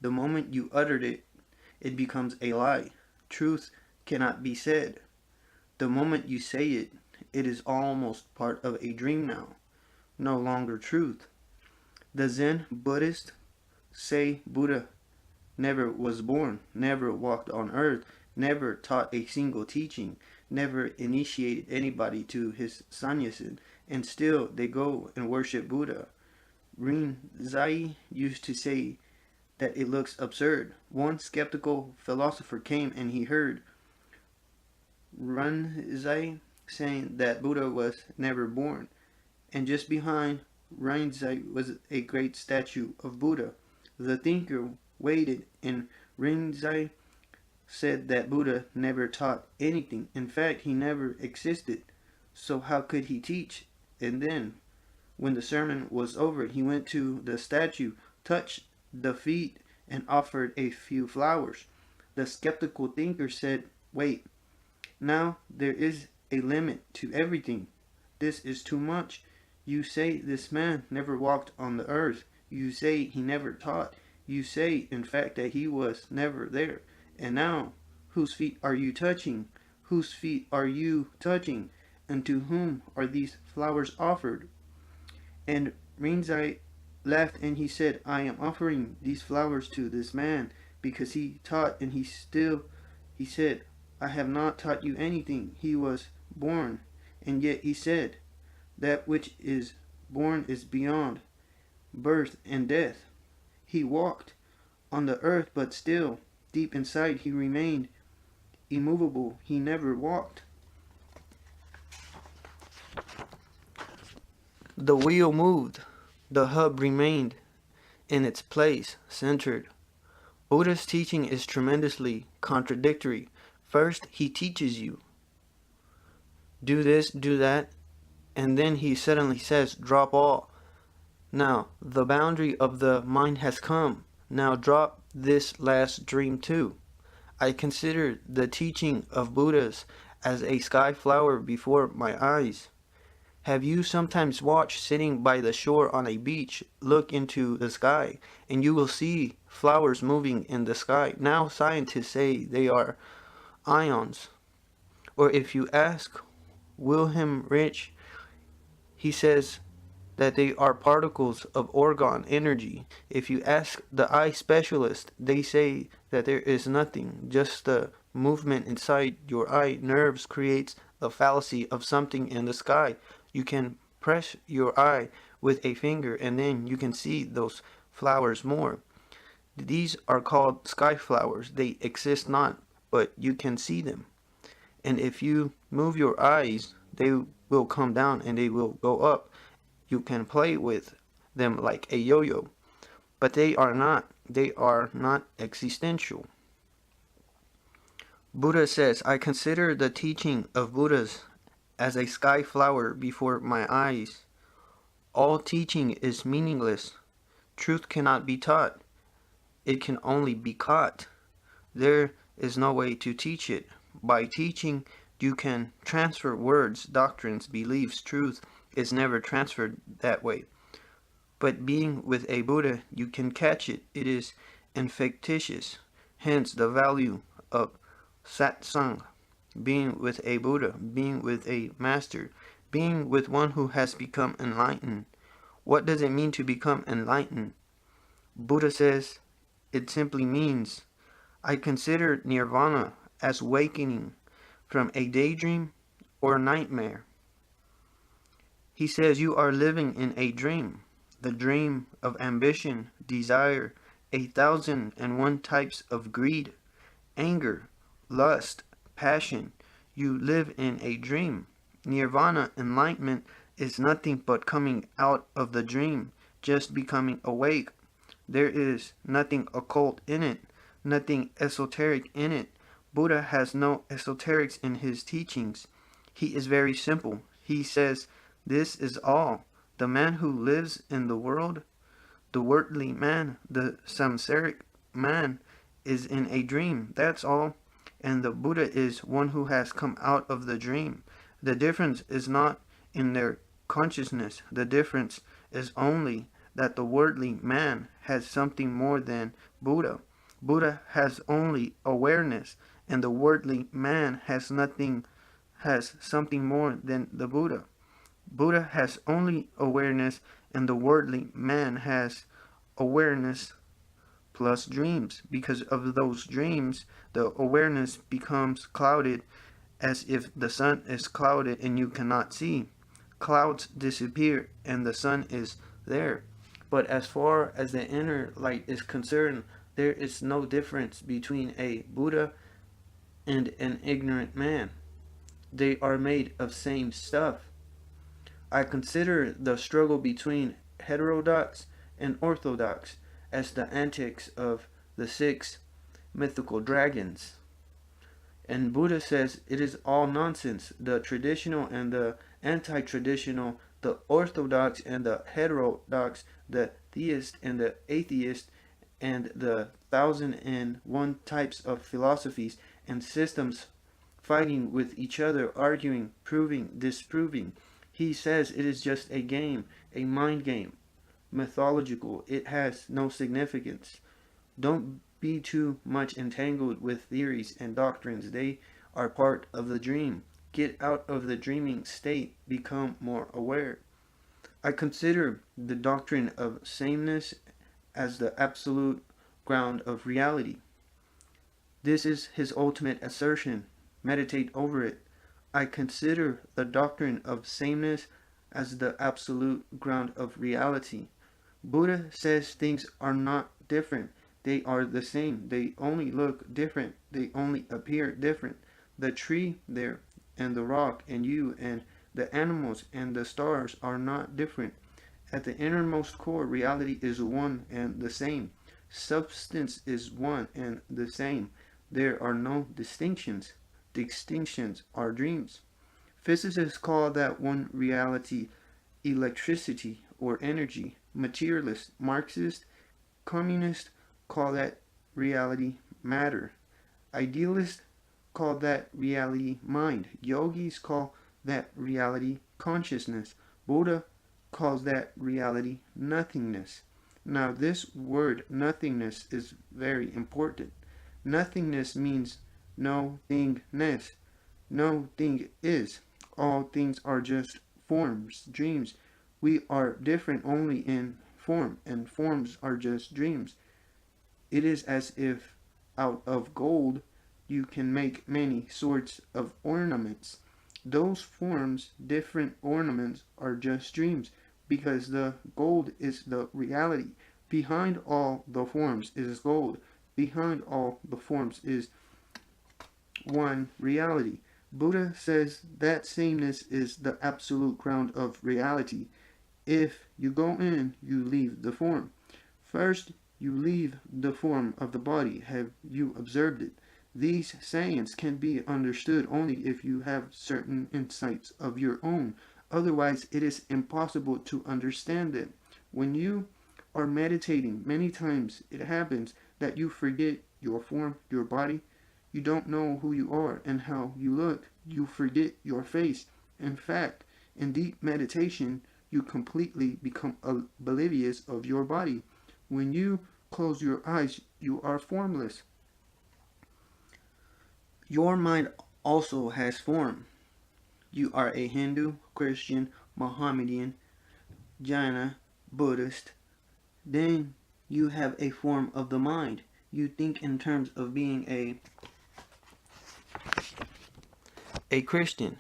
The moment you uttered it, it becomes a lie. Truth cannot be said. The moment you say it, it is almost part of a dream now, no longer truth. The Zen Buddhists say Buddha never was born, never walked on earth, never taught a single teaching, never initiated anybody to his sannyasin, and still they go and worship Buddha. Rinzai used to say that it looks absurd. One skeptical philosopher came and he heard Rinzai saying that Buddha was never born, and just behind Rinzai was a great statue of Buddha. The thinker waited, and Rinzai said that Buddha never taught anything. In fact, he never existed. So how could he teach? And then, when the sermon was over, he went to the statue, touched the feet, and offered a few flowers. The skeptical thinker said, wait, now there is a limit to everything. This is too much. You say this man never walked on the earth. You say he never taught. You say, in fact, that he was never there. And now, whose feet are you touching? Whose feet are you touching? And to whom are these flowers offered? And Rinzai laughed and he said, I am offering these flowers to this man because he taught, and he said, I have not taught you anything. He was born, and yet he said, that which is born is beyond birth and death. He walked on the earth, but still, deep inside, he remained immovable. He never walked. The wheel moved. The hub remained in its place, centered. Buddha's teaching is tremendously contradictory. First, he teaches you, do this, do that, and then he suddenly says, drop all. Now, the boundary of the mind has come. Now drop this last dream too. I consider the teaching of Buddhas as a sky flower before my eyes. Have you sometimes watched sitting by the shore on a beach, look into the sky, and you will see flowers moving in the sky? Now scientists say they are ions. Or if you ask Wilhelm Rich, he says that they are particles of orgone energy. If you ask the eye specialist, they say that there is nothing, just the movement inside your eye nerves creates a fallacy of something in the sky. You can press your eye with a finger and then you can see those flowers more. These are called sky flowers. They exist not, but you can see them. And if you move your eyes, they will come down and they will go up. You can play with them like a yo-yo, but they are not existential. Buddha says, I consider the teaching of Buddhas as a sky flower before my eyes. All teaching is meaningless. Truth cannot be taught. It can only be caught. There is no way to teach it. By teaching, you can transfer words, doctrines, beliefs. Truth is never transferred that way. But being with a Buddha, you can catch it. It is infectious. Hence the value of satsang. Being with a Buddha, being with a master, being with one who has become enlightened. What does it mean to become enlightened? Buddha says it simply means I consider nirvana as wakening from a daydream or nightmare. He says you are living in a dream, the dream of ambition, desire, 1,001 types of greed, anger, lust, passion. You live in a dream. Nirvana, enlightenment, is nothing but coming out of the dream, just becoming awake. There is nothing occult in it, nothing esoteric in it. Buddha has no esoterics in his teachings. He is very simple. He says, this is all. The man who lives in the world, the worldly man, the samsaric man, is in a dream. That's all. And the Buddha is one who has come out of the dream. The difference is not in their consciousness. The difference is only that the worldly man has something more than Buddha. Buddha has only awareness, and the worldly man has something more than the Buddha. Buddha has only awareness, and the worldly man has awareness plus dreams. Because of those dreams, the awareness becomes clouded, as if the sun is clouded and you cannot see. Clouds disappear and the sun is there. But as far as the inner light is concerned, there is no difference between a Buddha and an ignorant man. They are made of same stuff. I consider the struggle between heterodox and orthodox as the antics of the 6 mythical dragons. And Buddha says it is all nonsense. The traditional and the anti-traditional, the orthodox and the heterodox, the theist and the atheist, and the 1,001 types of philosophies and systems fighting with each other, arguing, proving, disproving. He says it is just a game, a mind game, mythological. It has no significance. Don't be too much entangled with theories and doctrines. They are part of the dream. Get out of the dreaming state. Become more aware. I consider the doctrine of sameness as the absolute ground of reality. This is his ultimate assertion. Meditate over it. I consider the doctrine of sameness as the absolute ground of reality. Buddha says things are not different. They are the same. They only look different. They only appear different. The tree there and the rock and you and the animals and the stars are not different. At the innermost core, reality is one and the same. Substance is one and the same. There are no distinctions. Distinctions are dreams. Physicists call that one reality electricity or energy. Materialists, Marxists, communists call that reality matter. Idealists call that reality mind. Yogis call
that reality consciousness. Buddha calls that reality nothingness. Now, this word nothingness is very important. Nothingness means no thingness. No thing is. All things are just forms, dreams. We are different only in form, and forms are just dreams. It is as if out of gold you can make many sorts of ornaments. Those forms, different ornaments, are just dreams because the gold is the reality. Behind all the forms is gold. Behind all the forms is one reality. Buddha says that sameness is the absolute ground of reality. If you go in, you leave the form. First, you leave the form of the body. Have you observed it? These sayings can be understood only if you have certain insights of your own. Otherwise, it is impossible to understand them. When you are meditating, many times it happens that you forget your form, your body. You don't know who you are and how you look. You forget your face. In fact, in deep meditation, you completely become oblivious of your body. When you close your eyes, you are formless.
Your mind also has form. You are a Hindu, Christian, Mohammedan, Jaina, Buddhist. Then you have a form of the mind. You think in terms of being a Christian.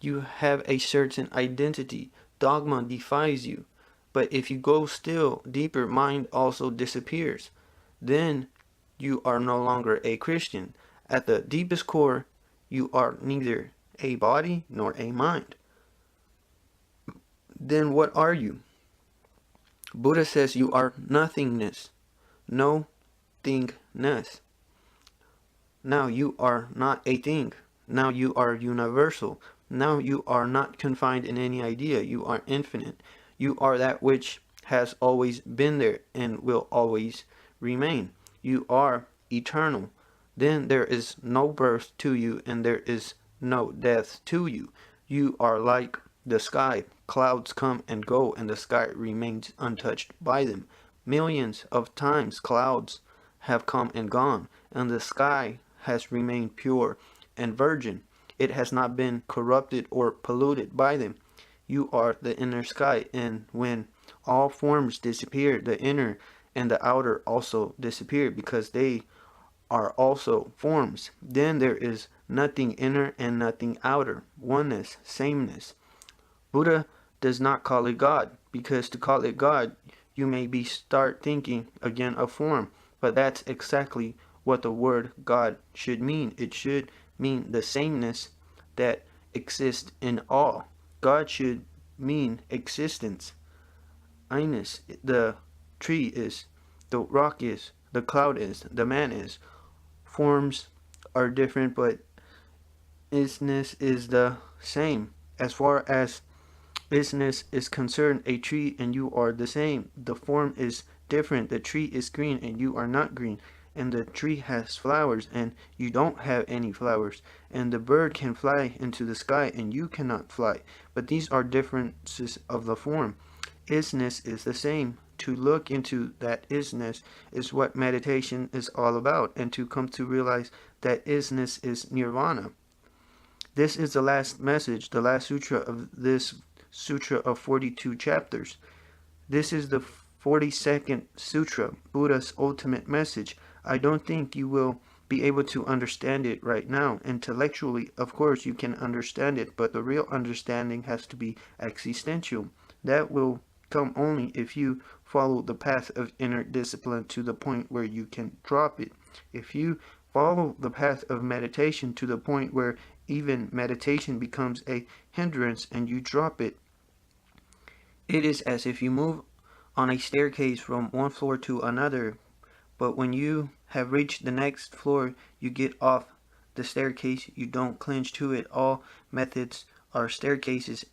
You have a certain identity. Dogma defies you. But if you go still deeper, mind also disappears. Then you are no longer a Christian. At the deepest core, you are neither a body nor a mind. Then what are you? Buddha says you are nothingness, no thingness. Now you are not a thing. Now you are universal. Now you are not confined in any idea. You are infinite. You are that which has always been there and will always remain. You are eternal. Then there is no birth to you and there is no death to you. You are like the sky. Clouds come and go and the sky remains untouched by them. Millions of times clouds have come and gone, and the sky has remained pure and virgin. It has not been corrupted or polluted by them. You are the inner sky, and when all forms disappear, the inner and the outer also disappear because they are also forms. Then there is nothing inner and nothing outer, oneness, sameness. Buddha does not call it God, because to call it God, you may start thinking again of form, but that's exactly what the word God should mean. It should mean the sameness that exists in all. God should mean existence. Einess, the tree is, the rock is, the cloud is, the man is. Forms are different, but isness is the same. As far as business is concerned, a tree and you are the same. The form is different. The tree is green and you are not green. And the tree has flowers and you don't have any flowers. And the bird can fly into the sky and you cannot fly. But these are differences of the form. Isness is the same. To look into that isness is what meditation is all about, and to come to realize that isness is nirvana. This is the last message, the last sutra of this sutra of 42 chapters. This is the 42nd sutra, Buddha's ultimate message. I don't think you will be able to understand it right now. Intellectually, of course, you can understand it, but the real understanding has to be existential. That will come only if you follow the path of inner discipline to the point where you can drop it. If you follow the path of meditation to the point where even meditation becomes a hindrance and you drop it, it is as if you move on a staircase from one floor to another, but when you have reached the next floor, you get off the staircase, you don't cling to it. All methods are staircases,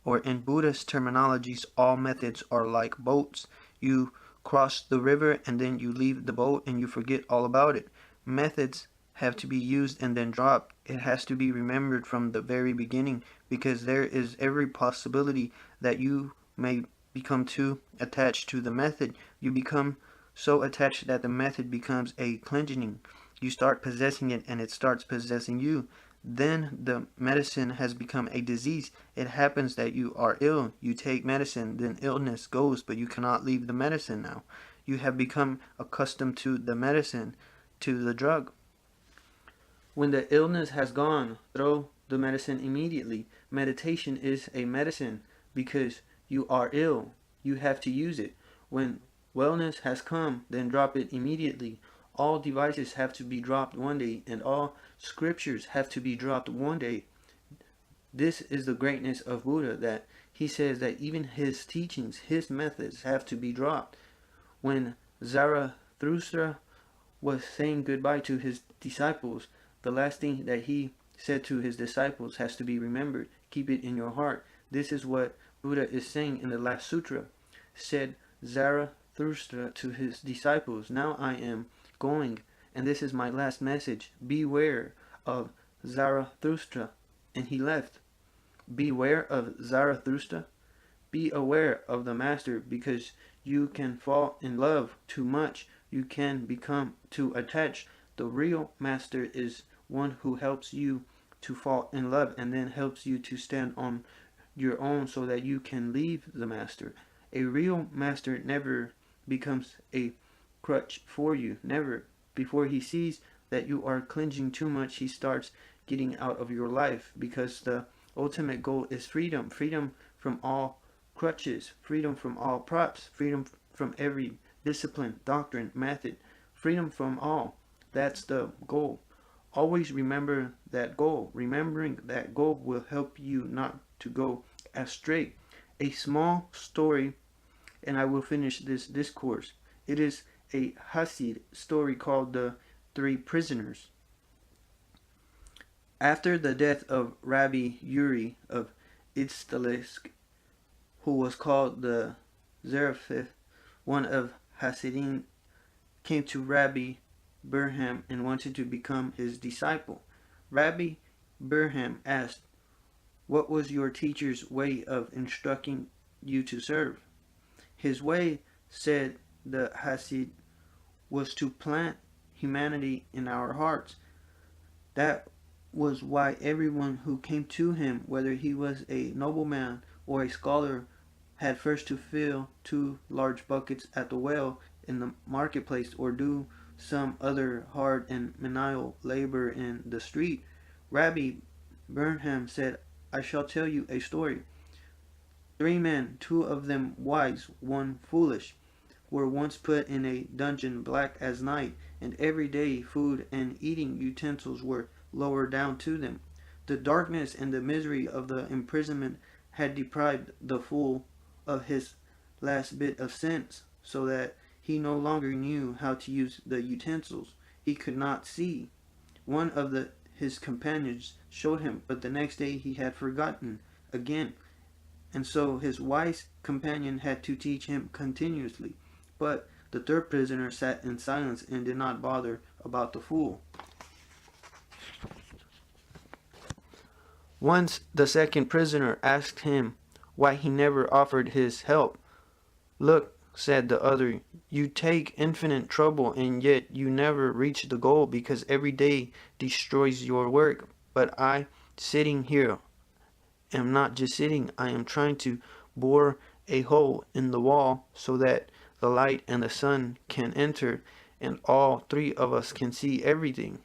or in Buddhist terminologies, all methods are like boats. You cross the river and then you leave the boat and you forget all about it. Methods have to be used and then dropped. It has to be remembered from the very beginning, because there is every possibility that you may become too attached to the method. You become so attached that the method becomes a clenching. You start possessing it and it starts possessing you. Then the medicine has become a disease. It happens that you are ill. You take medicine, then illness goes, but you cannot leave the medicine now. You have become accustomed to the medicine, to the drug. When the illness has gone, throw the medicine immediately. Meditation is a medicine because you are ill. You have to use it. When wellness has come, then drop it immediately. All devices have to be dropped one day, and all scriptures have to be dropped one day. This is the greatness of Buddha, that he says that even his teachings, his methods have to be dropped. When Zarathustra was saying goodbye to his disciples, the last thing that he said to his disciples has to be remembered. Keep it in your heart. This is what Buddha is saying in the last sutra. Said Zarathustra to his disciples, now I am going, and this is my last message. Beware of Zarathustra. And he left. Beware of Zarathustra. Be aware of the master, because you can fall in love too much. You can become too attached. The real master is one who helps you to fall in love and then helps you to stand on your own so that you can leave the master. A real master never becomes a crutch for you. Never. Before he sees that you are clinging too much, he starts getting out of your life, because the ultimate goal is freedom. Freedom from all crutches, freedom from all props, freedom from every discipline, doctrine, method, freedom from all. That's the goal. Always remember that goal. Remembering that goal will help you not to go astray. A small story, and I will finish this discourse. It is a Hasid story called The Three Prisoners. After the death of Rabbi Yuri of Itztalisk, who was called the Zeraphith, one of Hasidim came to Rabbi Burham and wanted to become his disciple. Rabbi Burham asked, what was your teacher's way of instructing you to serve? His way, said the Hasid, was to plant humanity in our hearts. That was why everyone who came to him, whether he was a nobleman or a scholar, had first to fill 2 large buckets at the well in the marketplace, or do some other hard and menial labor in the street. Rabbi Burnham said, I shall tell you a story. 3 men, 2 of them wise, 1 foolish, were once put in a dungeon black as night, and every day food and eating utensils were lowered down to them. The darkness and the misery of the imprisonment had deprived the fool of his last bit of sense, so that he no longer knew how to use the utensils. He could not see. One of his companions showed him, but the next day he had forgotten again, and so his wise companion had to teach him continuously. But the 3rd prisoner sat in silence and did not bother about the fool. Once the 2nd prisoner asked him why he never offered his help. Look, said the other, you take infinite trouble and yet you never reach the goal, because every day destroys your work. But I, sitting here, am not just sitting, I am trying to bore a hole in the wall so that the light and the sun can enter and all 3 of us can see everything.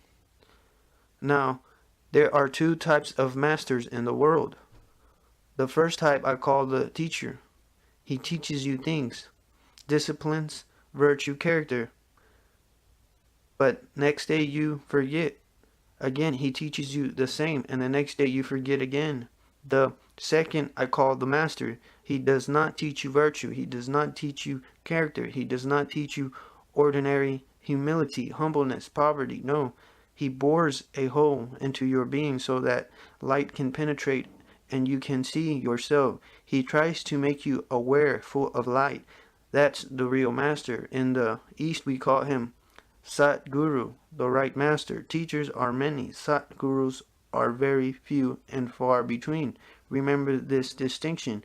Now, there are 2 types of masters in the world. The first type I call the teacher. He teaches you things, disciplines, virtue, character. But next day you forget. Again, he teaches you the same, and the next day you forget again. The second I call the master. He does not teach you virtue. He does not teach you character. He does not teach you ordinary humility, humbleness, poverty. No, he bores a hole into your being so that light can penetrate and you can see yourself. He tries to make you aware, full of light. That's the real master. In the East, we call him Satguru, the right master. Teachers are many. Satgurus are very few and far between. Remember this distinction.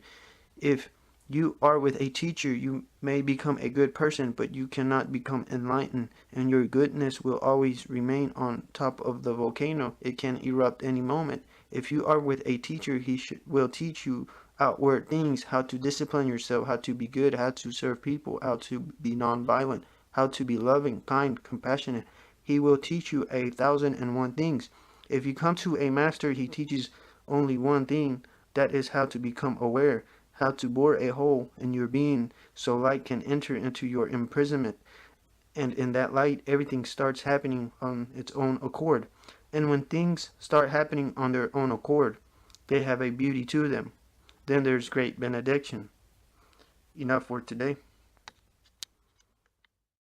If you are with a teacher, you may become a good person, but you cannot become enlightened, and your goodness will always remain on top of the volcano. It can erupt any moment. If you are with a teacher, he will teach you outward things, how to discipline yourself, how to be good, how to serve people, how to be nonviolent, how to be loving, kind, compassionate. He will teach you 1,001 things. If you come to a master, he teaches only one thing, that is how to become aware, how to bore a hole in your being so light can enter into your imprisonment. And in that light, everything starts happening on its own accord. And when things start happening on their own accord, they have a beauty to them. Then there's great benediction. Enough for today.